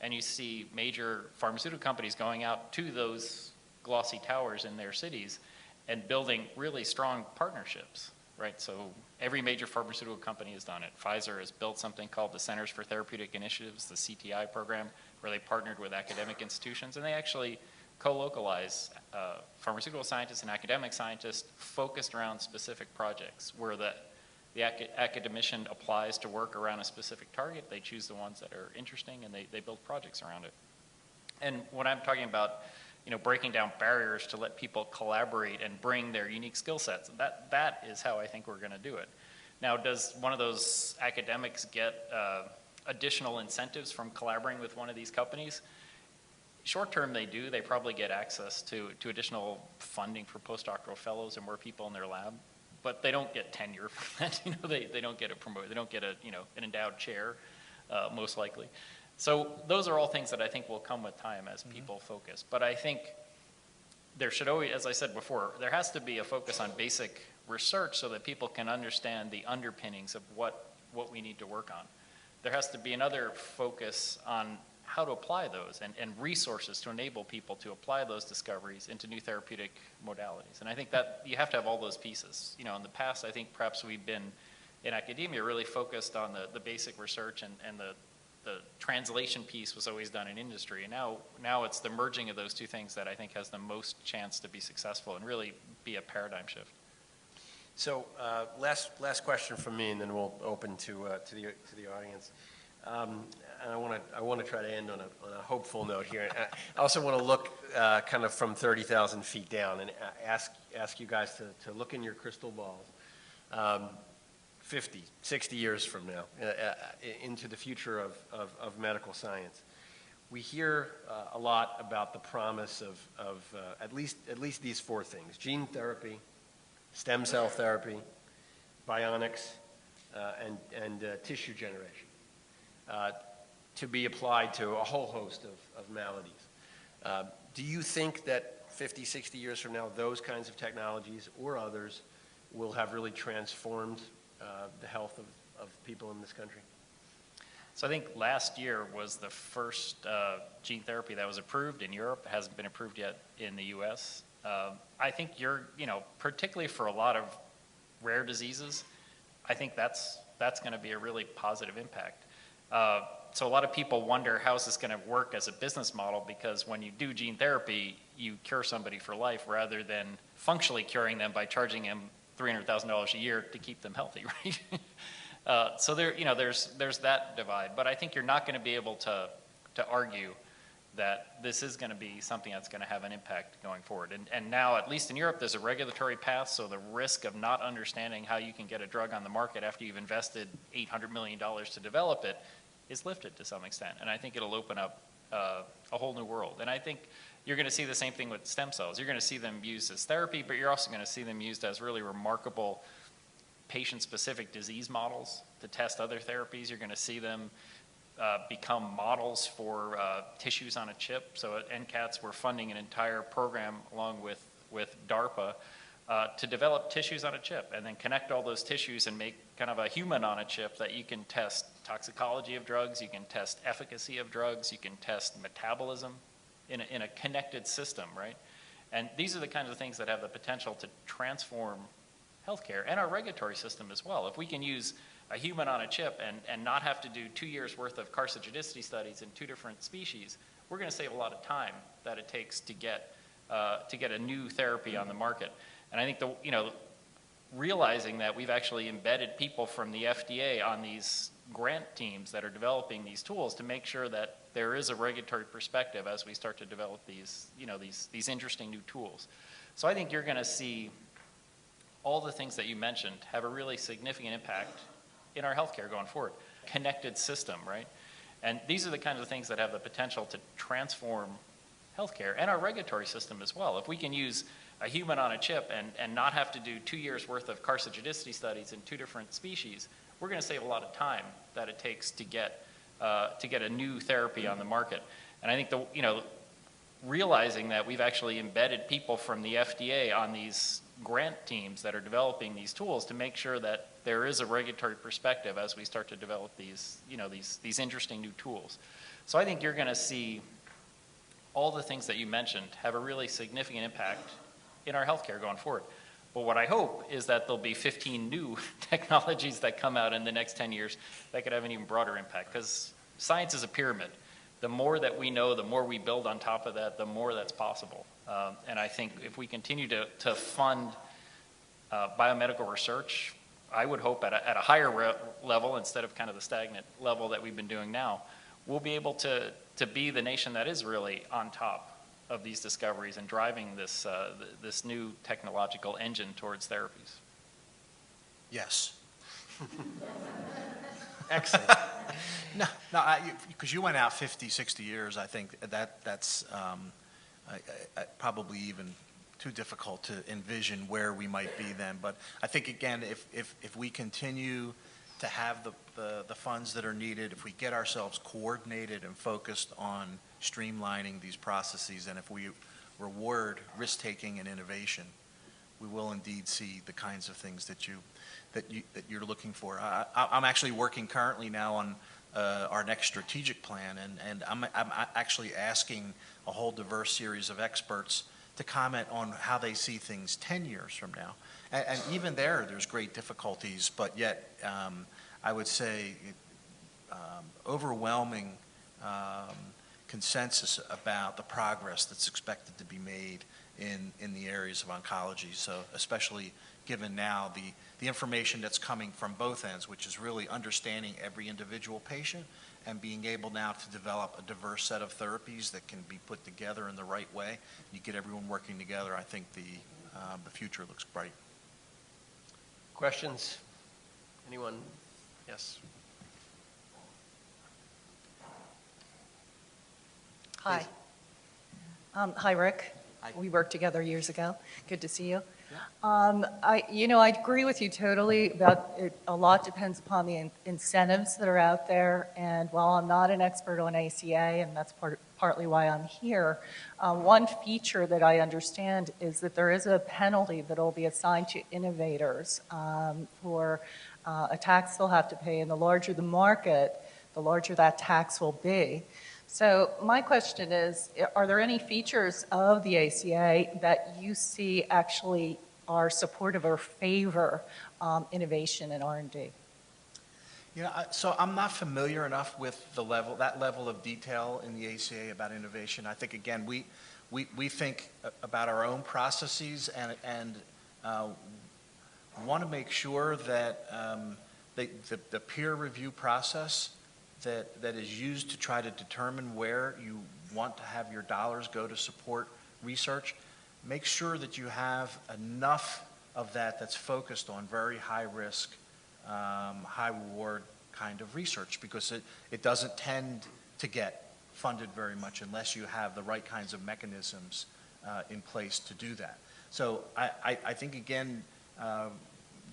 And you see major pharmaceutical companies going out to those glossy towers in their cities and building really strong partnerships, right? So every major pharmaceutical company has done it. Pfizer has built something called the Centers for Therapeutic Initiatives, the CTI program, where they partnered with academic institutions, and they actually co-localize pharmaceutical scientists and academic scientists focused around specific projects where the academician applies to work around a specific target. They choose the ones that are interesting, and they build projects around it. And when I'm talking about, you know, breaking down barriers to let people collaborate and bring their unique skill sets, that is how I think we're going to do it. Now, does one of those academics get additional incentives from collaborating with one of these companies? Short term, they do. They probably get access to additional funding for postdoctoral fellows and more people in their lab, but they don't get tenure from that. You know, they don't get a promote. They don't get an endowed chair, most likely. So those are all things that I think will come with time as people focus. But I think there should always, as I said before, there has to be a focus on basic research so that people can understand the underpinnings of what we need to work on. There has to be another focus on how to apply those and resources to enable people to apply those discoveries into new therapeutic modalities. And I think that you have to have all those pieces. You know, in the past, I think perhaps we've been in academia really focused on the basic research and the translation piece was always done in industry. And now it's the merging of those two things that I think has the most chance to be successful and really be a paradigm shift. So last question from me, and then we'll open to the audience. And I want to try to end on a hopeful note here. I also want to look kind of from 30,000 feet down and ask you guys to look in your crystal balls 50, 60 years from now into the future of medical science. We hear a lot about the promise of at least these four things: gene therapy, stem cell therapy, bionics, and tissue generation. To be applied to a whole host of maladies. Do you think that 50, 60 years from now, those kinds of technologies or others will have really transformed the health of people in this country? So I think last year was the first gene therapy that was approved in Europe. It hasn't been approved yet in the US. I think particularly for a lot of rare diseases, I think that's going to be a really positive impact. So a lot of people wonder, how is this going to work as a business model? Because when you do gene therapy, you cure somebody for life rather than functionally curing them by charging them $300,000 a year to keep them healthy, right? So there's that divide. But I think you're not going to be able to argue that this is going to be something that's going to have an impact going forward. And now, at least in Europe, there's a regulatory path, so the risk of not understanding how you can get a drug on the market after you've invested $800 million to develop it is lifted to some extent. And I think it'll open up a whole new world. And I think you're going to see the same thing with stem cells. You're going to see them used as therapy, but you're also going to see them used as really remarkable patient-specific disease models to test other therapies. You're going to see them become models for tissues on a chip. So at NCATS, we're funding an entire program along with DARPA to develop tissues on a chip and then connect all those tissues and make kind of a human on a chip that you can test toxicology of drugs, you can test efficacy of drugs, you can test metabolism in a connected system, right? And these are the kinds of things that have the potential to transform healthcare and our regulatory system as well. If we can use a human on a chip and not have to do 2 years worth of carcinogenicity studies in 2 different species, we're going to save a lot of time that it takes to get a new therapy on the market. And I think realizing that we've actually embedded people from the FDA on these grant teams that are developing these tools to make sure that there is a regulatory perspective as we start to develop these interesting new tools. So I think you're going to see all the things that you mentioned have a really significant impact in our healthcare going forward. Connected system, right? And these are the kinds of things that have the potential to transform healthcare and our regulatory system as well. If we can use a human on a chip and not have to do 2 years worth of carcinogenicity studies in 2 different species, we're going to save a lot of time that it takes to get a new therapy on the market. And I think realizing that we've actually embedded people from the FDA on these grant teams that are developing these tools to make sure that there is a regulatory perspective as we start to develop these interesting new tools. So I think you're going to see all the things that you mentioned have a really significant impact in our healthcare going forward. But what I hope is that there'll be 15 new technologies that come out in the next 10 years that could have an even broader impact, because science is a pyramid. The more that we know, the more we build on top of that, the more that's possible. And I think if we continue to fund biomedical research, I would hope at a higher level instead of kind of the stagnant level that we've been doing now, we'll be able to be the nation that is really on top of these discoveries and driving this new technological engine towards therapies. Yes. Excellent. No, because you went out 50, 60 years, I think that's probably even too difficult to envision where we might be then. But I think, again, if we continue to have the funds that are needed, if we get ourselves coordinated and focused on streamlining these processes, and if we reward risk-taking and innovation, we will indeed see the kinds of things that you're looking for. I'm actually working currently now on our next strategic plan, and I'm actually asking a whole diverse series of experts to comment on how they see things 10 years from now. And even there's great difficulties, but yet I would say overwhelming consensus about the progress that's expected to be made in the areas of oncology. So especially given now the information that's coming from both ends, which is really understanding every individual patient and being able now to develop a diverse set of therapies that can be put together in the right way. You get everyone working together, I think the future looks bright. Questions? Anyone? Yes. Hi. Hi, Rick. Hi. We worked together years ago. Good to see you. I agree with you totally about it. A lot depends upon the incentives that are out there. And while I'm not an expert on ACA, and that's partly why I'm here, one feature that I understand is that there is a penalty that will be assigned to innovators for a tax they'll have to pay. And the larger the market, the larger that tax will be. So my question is, are there any features of the ACA that you see actually are supportive or favor innovation and R&D? So I'm not familiar enough with that level of detail in the ACA about innovation. I think, again, we think about our own processes and want to make sure that the peer review process that is used to try to determine where you want to have your dollars go to support research, make sure that you have enough of that that's focused on very high risk, high reward kind of research, because it doesn't tend to get funded very much unless you have the right kinds of mechanisms in place to do that. So I think, again,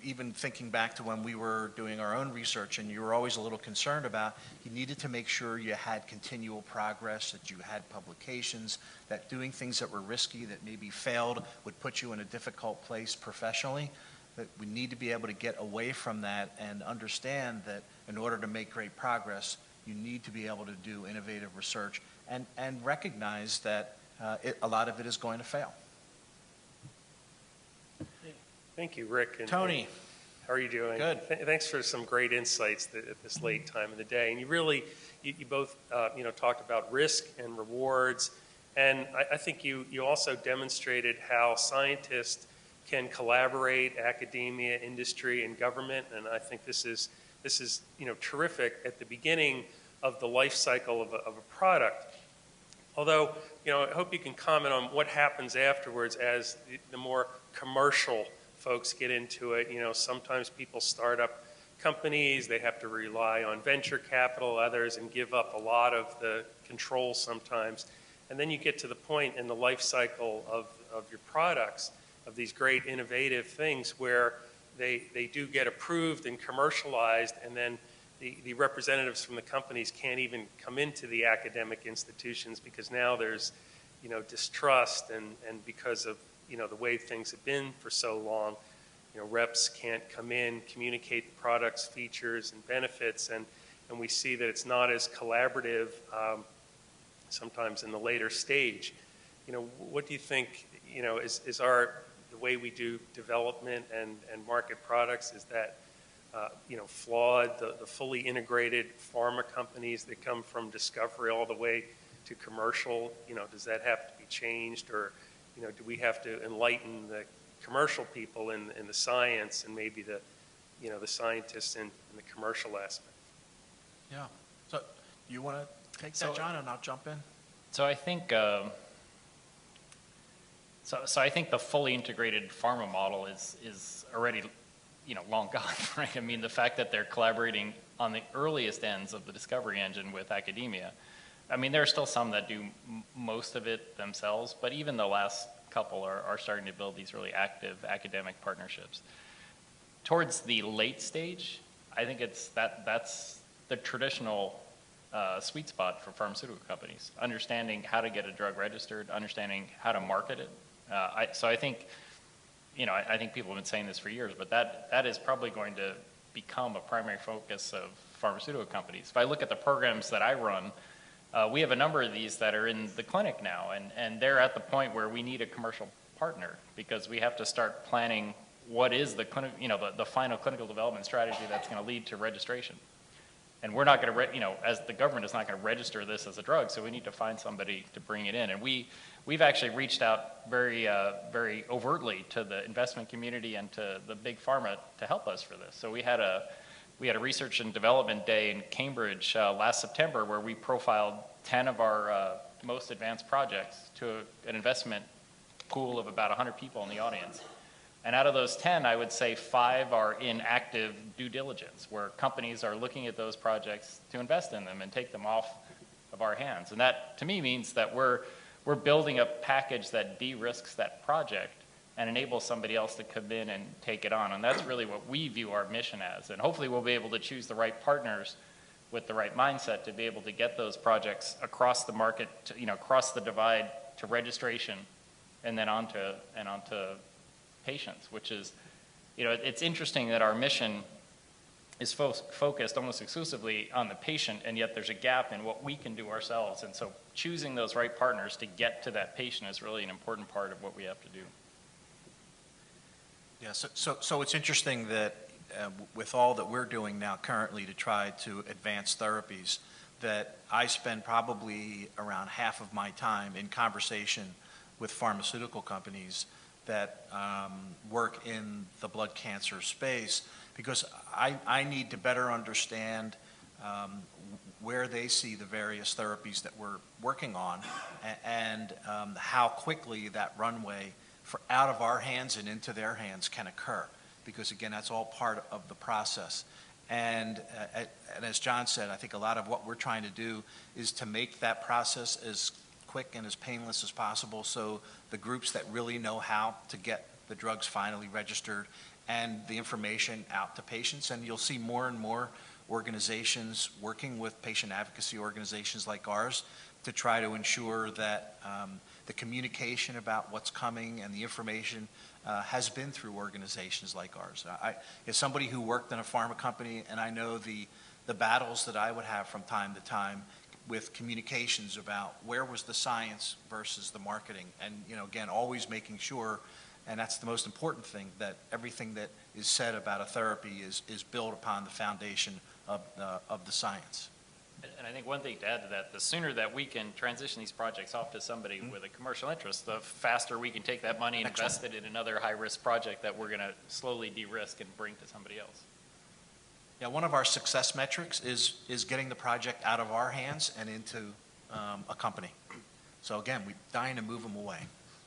even thinking back to when we were doing our own research, and you were always a little concerned about, you needed to make sure you had continual progress, that you had publications, that doing things that were risky, that maybe failed, would put you in a difficult place professionally. That we need to be able to get away from that and understand that in order to make great progress, you need to be able to do innovative research and recognize that a lot of it is going to fail. Thank you, Rick. And Tony. How are you doing? Good. Thanks for some great insights at this late time of the day. And you both talked about risk and rewards. And I think you also demonstrated how scientists can collaborate, academia, industry, and government. And I think this is terrific at the beginning of the life cycle of a product. Although, I hope you can comment on what happens afterwards as the more commercial folks get into it. Sometimes people start up companies, they have to rely on venture capital, others, and give up a lot of the control sometimes. And then you get to the point in the life cycle of your products, of these great innovative things where they do get approved and commercialized, and then the representatives from the companies can't even come into the academic institutions because now there's distrust, and because of the way things have been for so long, reps can't come in, communicate the products, features, and benefits, and we see that it's not as collaborative sometimes in the later stage. What do you think, is the way we do development and market products, is that, flawed? The fully integrated pharma companies that come from discovery all the way to commercial, does that have to be changed, or do we have to enlighten the commercial people in the science and maybe the scientists in the commercial aspect? Yeah. So you want to take that, John, and I'll jump in? So I think I think the fully integrated pharma model is already long gone, right? I mean, the fact that they're collaborating on the earliest ends of the discovery engine with academia. I mean, there are still some that do most of it themselves, but even the last couple are starting to build these really active academic partnerships. Towards the late stage, I think that's the traditional sweet spot for pharmaceutical companies, understanding how to get a drug registered, understanding how to market it. So I think, I think people have been saying this for years, but that is probably going to become a primary focus of pharmaceutical companies. If I look at the programs that I run, we have a number of these that are in the clinic now, and they're at the point where we need a commercial partner because we have to start planning what is the clinic, the final clinical development strategy that's going to lead to registration. And we're not going to, as the government is not going to register this as a drug, so we need to find somebody to bring it in. And we've actually reached out very overtly to the investment community and to the big pharma to help us for this. So we had a research and development day in Cambridge last September where we profiled 10 of our most advanced projects to an investment pool of about 100 people in the audience. And out of those 10, I would say 5 are in active due diligence, where companies are looking at those projects to invest in them and take them off of our hands. And that, to me, means that we're building a package that de-risks that project and enables somebody else to come in and take it on. And that's really what we view our mission as. And hopefully we'll be able to choose the right partners with the right mindset to be able to get those projects across the market, across the divide to registration and then onto patients, which is, it's interesting that our mission is focused almost exclusively on the patient, and yet there's a gap in what we can do ourselves. And so choosing those right partners to get to that patient is really an important part of what we have to do. Yeah, so it's interesting that with all that we're doing now currently to try to advance therapies, that I spend probably around half of my time in conversation with pharmaceutical companies that work in the blood cancer space, because I need to better understand where they see the various therapies that we're working on and how quickly that runway out of our hands and into their hands can occur, because again, that's all part of the process. And as John said, I think a lot of what we're trying to do is to make that process as quick and as painless as possible, so the groups that really know how to get the drugs finally registered and the information out to patients. And you'll see more and more organizations working with patient advocacy organizations like ours to try to ensure that the communication about what's coming and the information has been through organizations like ours. As somebody who worked in a pharma company, and I know the battles that I would have from time to time with communications about where was the science versus the marketing, and again, always making sure, and that's the most important thing, that everything that is said about a therapy is built upon the foundation of the science. And I think one thing to add to that, the sooner that we can transition these projects off to somebody with a commercial interest, the faster we can take that money and invest it in another high-risk project that we're going to slowly de-risk and bring to somebody else. Yeah, one of our success metrics is getting the project out of our hands and into a company. So again, we're dying to move them away.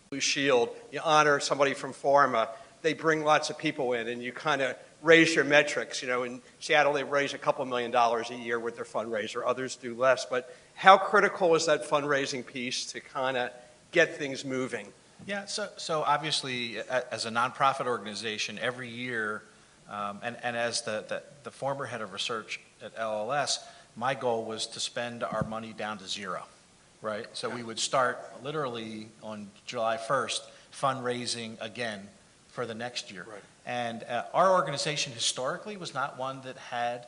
Blue Shield, you honor somebody from pharma, they bring lots of people in, and you kind of raise your metrics. In Seattle, they raise a couple $1 million a year with their fundraiser. Others do less. But how critical is that fundraising piece to kind of get things moving? Yeah, so obviously, as a nonprofit organization, every year, and as the former head of research at LLS, my goal was to spend our money down to zero, right? So we would start literally on July 1st fundraising again for the next year. Right. And our organization historically was not one that had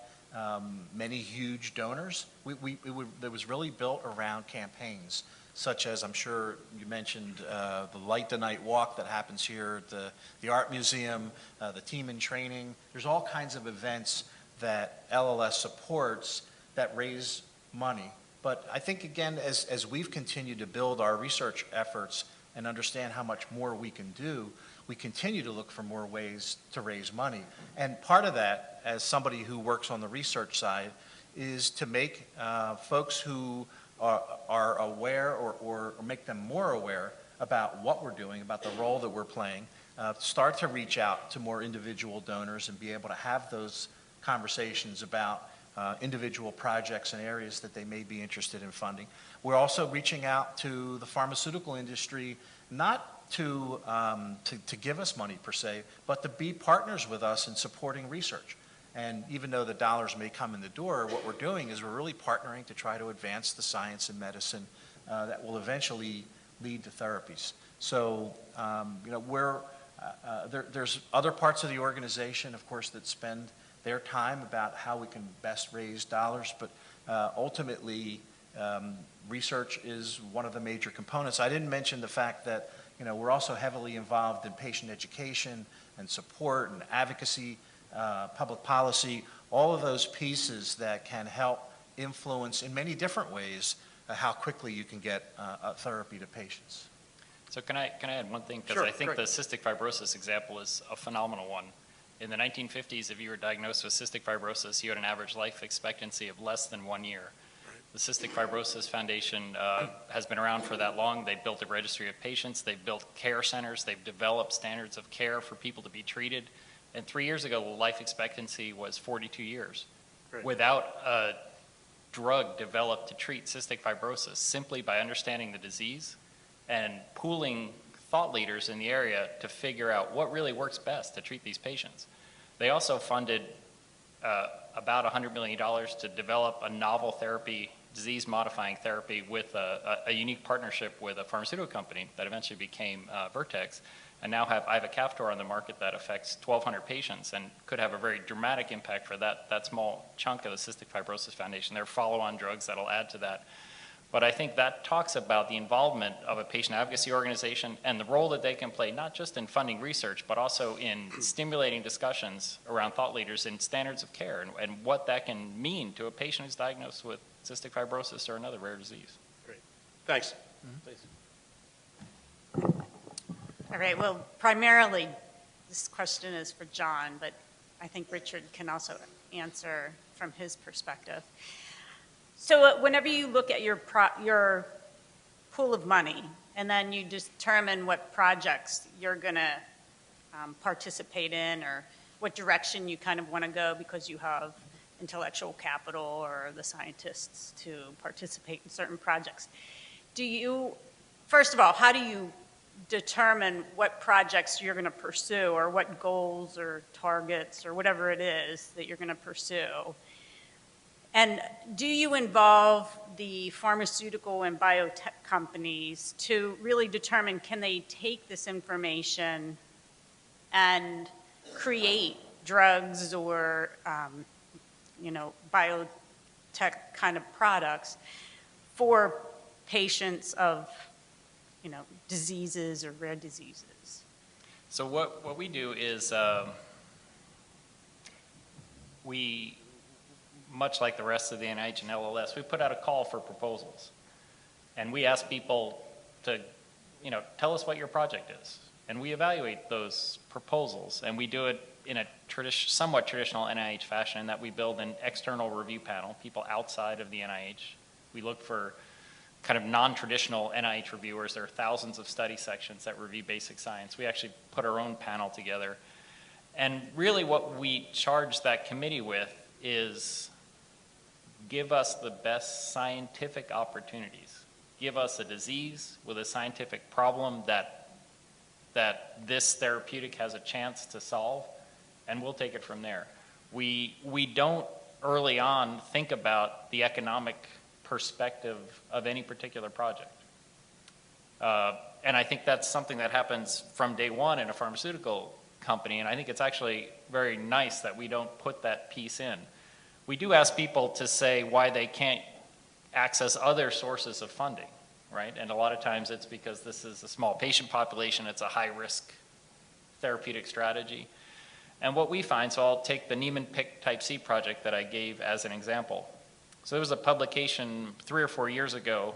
many huge donors. It was really built around campaigns, such as, I'm sure you mentioned, the Light the Night Walk that happens here at the Art Museum, the Team in Training. There's all kinds of events that LLS supports that raise money. But I think, again, as we've continued to build our research efforts and understand how much more we can do, we continue to look for more ways to raise money. And part of that, as somebody who works on the research side, is to make folks who are aware or make them more aware about what we're doing, about the role that we're playing, start to reach out to more individual donors and be able to have those conversations about individual projects and areas that they may be interested in funding. We're also reaching out to the pharmaceutical industry, not to give us money per se, but to be partners with us in supporting research. And even though the dollars may come in the door, what we're doing is we're really partnering to try to advance the science and medicine that will eventually lead to therapies. So, there's other parts of the organization, of course, that spend their time about how we can best raise dollars, but ultimately, research is one of the major components. I didn't mention the fact that we're also heavily involved in patient education and support and advocacy, public policy, all of those pieces that can help influence in many different ways how quickly you can get a therapy to patients. So can I add one thing? Because Sure, I think great. the cystic fibrosis example is a phenomenal one. In the 1950s, if you were diagnosed with cystic fibrosis, you had an average life expectancy of less than 1 year. The Cystic Fibrosis Foundation has been around for that long. They've built a registry of patients. They've built care centers. They've developed standards of care for people to be treated. And 3 years ago, the life expectancy was 42 years. Great. Without a drug developed to treat cystic fibrosis, simply by understanding the disease and pooling thought leaders in the area to figure out what really works best to treat these patients. They also funded about $100 million to develop a novel therapy, disease-modifying therapy with a unique partnership with a pharmaceutical company that eventually became Vertex, and now have ivacaftor on the market that affects 1,200 patients and could have a very dramatic impact for that small chunk of the Cystic Fibrosis Foundation. There are follow-on drugs that'll add to that. But I think that talks about the involvement of a patient advocacy organization and the role that they can play, not just in funding research, but also in stimulating discussions around thought leaders in standards of care and what that can mean to a patient who's diagnosed with cystic fibrosis or another rare disease. Great. Thanks. All right, well, primarily, this question is for John, but I think Richard can also answer from his perspective. So whenever you look at your pool of money, and then you determine what projects you're going to participate in, or what direction you kind of want to go because you have intellectual capital or the scientists to participate in certain projects, first of all, how do you determine what projects you're going to pursue, or what goals or targets or whatever it is that you're going to pursue? And do you involve the pharmaceutical and biotech companies to really determine, can they take this information and create drugs or biotech kind of products for patients of diseases or rare diseases? So what we do is we, much like the rest of the NIH and LLS, we put out a call for proposals. And we ask people to, tell us what your project is. And we evaluate those proposals. And we do it in a somewhat traditional NIH fashion, in that we build an external review panel, people outside of the NIH. We look for kind of non-traditional NIH reviewers. There are thousands of study sections that review basic science. We actually put our own panel together. And really what we charge that committee with is give us the best scientific opportunities. Give us a disease with a scientific problem that this therapeutic has a chance to solve, and we'll take it from there. We don't early on think about the economic perspective of any particular project. And I think that's something that happens from day one in a pharmaceutical company, and I think it's actually very nice that we don't put that piece in. We do ask people to say why they can't access other sources of funding, right? And a lot of times it's because this is a small patient population, it's a high-risk therapeutic strategy. And what we find, so I'll take the Niemann-Pick type C project that I gave as an example. So there was a publication 3 or 4 years ago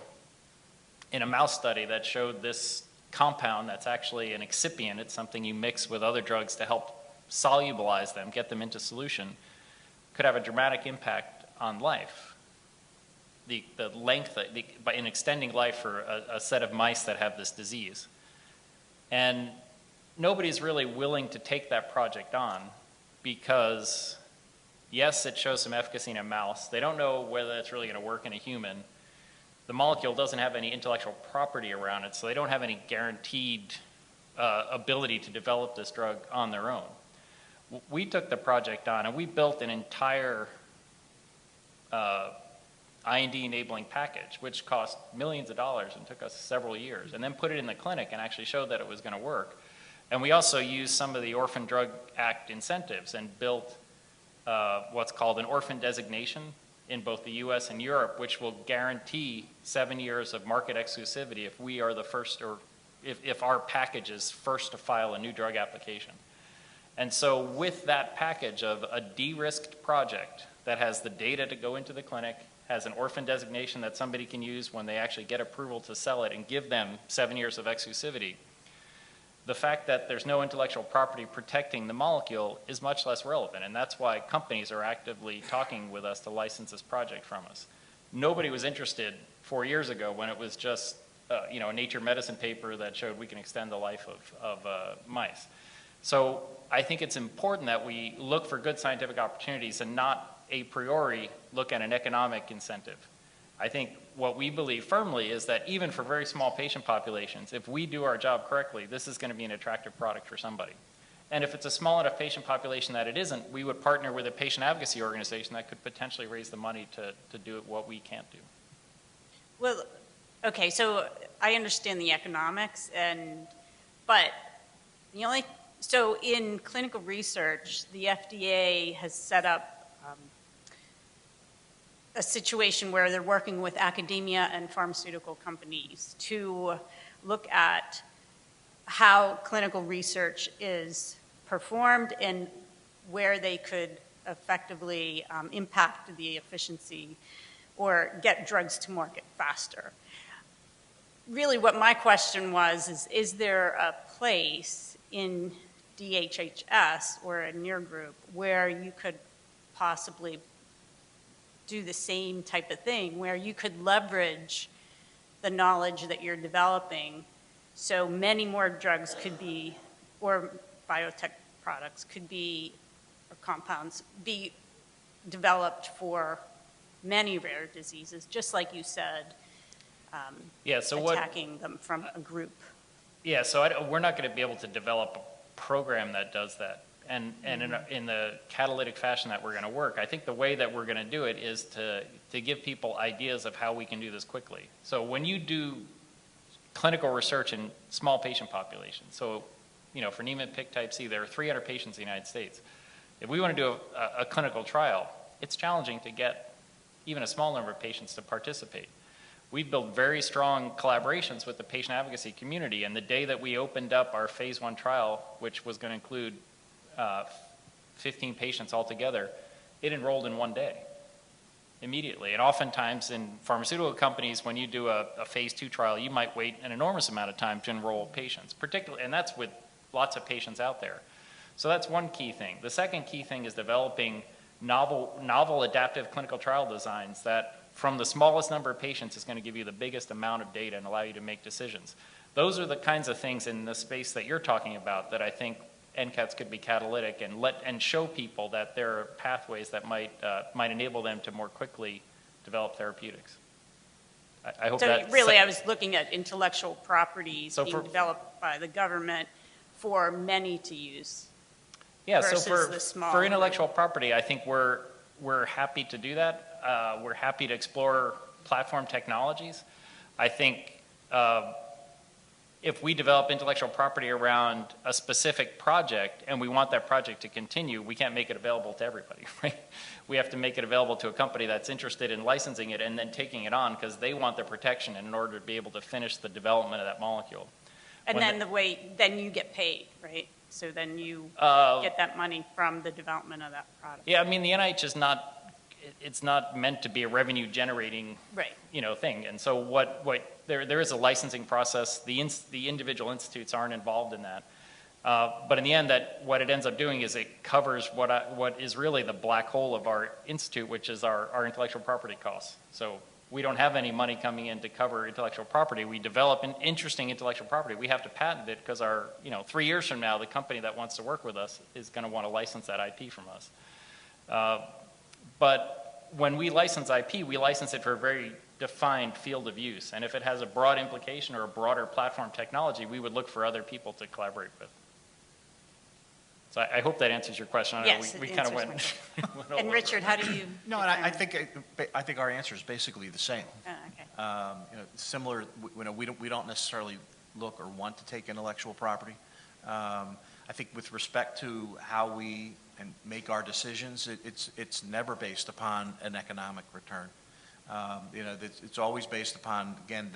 in a mouse study that showed this compound that's actually an excipient. It's something you mix with other drugs to help solubilize them, get them into solution, could have a dramatic impact on life. The length, in extending life for a set of mice that have this disease. And nobody's really willing to take that project on because, yes, it shows some efficacy in a mouse. They don't know whether it's really going to work in a human. The molecule doesn't have any intellectual property around it, so they don't have any guaranteed ability to develop this drug on their own. We took the project on and we built an entire IND-enabling package, which cost millions of dollars and took us several years, and then put it in the clinic and actually showed that it was going to work. And we also used some of the Orphan Drug Act incentives and built what's called an orphan designation in both the US and Europe, which will guarantee 7 years of market exclusivity if we are the first, or if our package is first to file a new drug application. And so with that package of a de-risked project that has the data to go into the clinic, has an orphan designation that somebody can use when they actually get approval to sell it and give them 7 years of exclusivity, the fact that there's no intellectual property protecting the molecule is much less relevant, and that's why companies are actively talking with us to license this project from us. Nobody was interested 4 years ago when it was just a Nature Medicine paper that showed we can extend the life of mice. So I think it's important that we look for good scientific opportunities and not a priori look at an economic incentive. I think what we believe firmly is that even for very small patient populations, if we do our job correctly, this is going to be an attractive product for somebody. And if it's a small enough patient population that it isn't, we would partner with a patient advocacy organization that could potentially raise the money to do what we can't do. Well, okay, so I understand the economics, but so in clinical research, the FDA has set up a situation where they're working with academia and pharmaceutical companies to look at how clinical research is performed and where they could effectively impact the efficiency or get drugs to market faster. Really what my question was is there a place in DHHS or in your group where you could possibly do the same type of thing, where you could leverage the knowledge that you're developing so many more drugs could be, or biotech products could be, or compounds be developed for many rare diseases, just like you said, attacking them from a group. Yeah, so we're not going to be able to develop a program that does that. And in the catalytic fashion that we're going to work, I think the way that we're going to do it is to give people ideas of how we can do this quickly. So when you do clinical research in small patient populations, so for Niemann-Pick type C, there are 300 patients in the United States. If we want to do a clinical trial, it's challenging to get even a small number of patients to participate. We've built very strong collaborations with the patient advocacy community, and the day that we opened up our phase 1 trial, which was going to include 15 patients altogether, it enrolled in 1 day, immediately. And oftentimes in pharmaceutical companies, when you do a phase 2 trial, you might wait an enormous amount of time to enroll patients, particularly, and that's with lots of patients out there. So that's one key thing. The second key thing is developing novel adaptive clinical trial designs that from the smallest number of patients is going to give you the biggest amount of data and allow you to make decisions. Those are the kinds of things in the space that you're talking about that I think NCATs could be catalytic and show people that there are pathways that might enable them to more quickly develop therapeutics. I hope that. So really, I was looking at intellectual properties being developed by the government for many to use. Yeah, versus so the small for intellectual property, I think we're happy to do that. We're happy to explore platform technologies. I think if we develop intellectual property around a specific project and we want that project to continue, we can't make it available to everybody, right? We have to make it available to a company that's interested in licensing it and then taking it on because they want the protection in order to be able to finish the development of that molecule. And then you get paid, right? So then you get that money from the development of that product. Yeah, I mean, the NIH is it's not meant to be a revenue generating thing. And so there is a licensing process. The individual institutes aren't involved in that. But in the end, what it ends up doing is it covers what is really the black hole of our institute, which is our intellectual property costs. So we don't have any money coming in to cover intellectual property. We develop an interesting intellectual property. We have to patent it because 3 years from now, the company that wants to work with us is going to want to license that IP from us. But when we license IP, we license it for a very defined field of use. And if it has a broad implication or a broader platform technology, we would look for other people to collaborate with. So I hope that answers your question. I don't know, Yes, we it kind of answers went. my question. And Richard, how do you? No, and I think our answer is basically the same. Okay. Similar, we don't necessarily look or want to take intellectual property. I think with respect to how we make our decisions, it's never based upon an economic return. It's always based upon, again,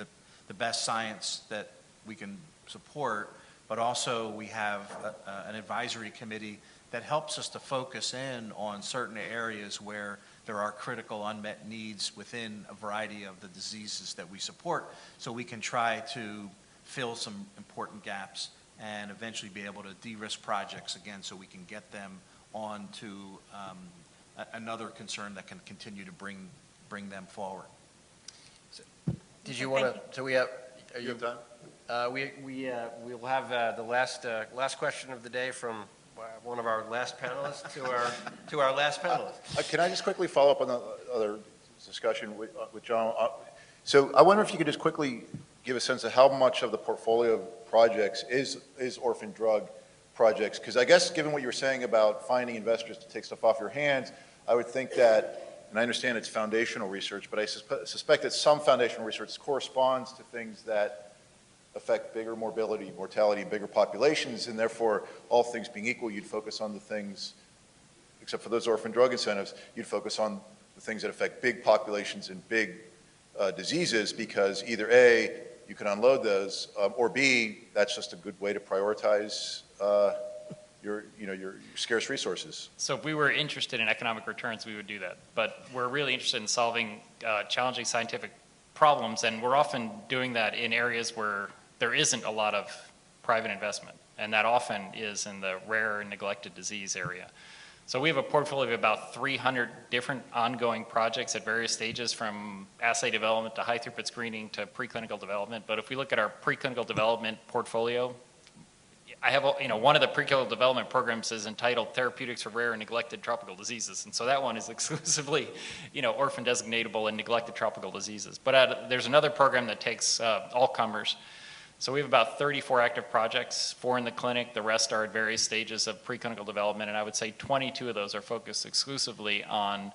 the best science that we can support, but also we have an advisory committee that helps us to focus in on certain areas where there are critical unmet needs within a variety of the diseases that we support, so we can try to fill some important gaps and eventually be able to de-risk projects again so we can get them on to another concern that can continue to bring them forward. Did you want to, so we have, are You have time? We'll have the last question of the day from one of our last panelists to our last panelist. Can I just quickly follow up on the other discussion with John? So I wonder if you could just quickly give a sense of how much of the portfolio of projects is orphan drug projects? Because I guess given what you were saying about finding investors to take stuff off your hands, I would think that, and I understand it's foundational research, but I suspect that some foundational research corresponds to things that affect bigger morbidity, mortality, bigger populations, and therefore, all things being equal, you'd focus on the things, except for those orphan drug incentives, you'd focus on the things that affect big populations and big diseases, because either A, you can unload those, or B, that's just a good way to prioritize your scarce resources. So if we were interested in economic returns, we would do that. But we're really interested in solving challenging scientific problems, and we're often doing that in areas where there isn't a lot of private investment, and that often is in the rare and neglected disease area. So we have a portfolio of about 300 different ongoing projects at various stages, from assay development to high throughput screening to preclinical development. But if we look at our preclinical development portfolio, I have, one of the preclinical development programs is entitled Therapeutics for Rare and Neglected Tropical Diseases. And so that one is exclusively, orphan designatable and neglected tropical diseases. But there's another program that takes all comers. So we have about 34 active projects, 4 in the clinic. The rest are at various stages of preclinical development. And I would say 22 of those are focused exclusively on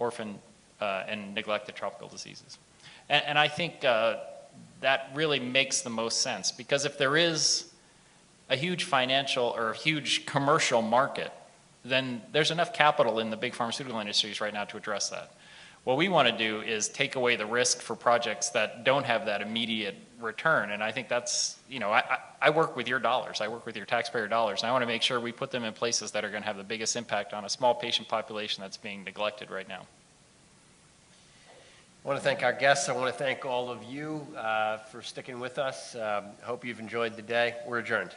orphan and neglected tropical diseases. And I think that really makes the most sense, because if there is a huge financial or a huge commercial market, then there's enough capital in the big pharmaceutical industries right now to address that. What we want to do is take away the risk for projects that don't have that immediate return. And I think that's, I work with your dollars. I work with your taxpayer dollars. And I want to make sure we put them in places that are going to have the biggest impact on a small patient population that's being neglected right now. I want to thank our guests. I want to thank all of you for sticking with us. I hope you've enjoyed the day. We're adjourned.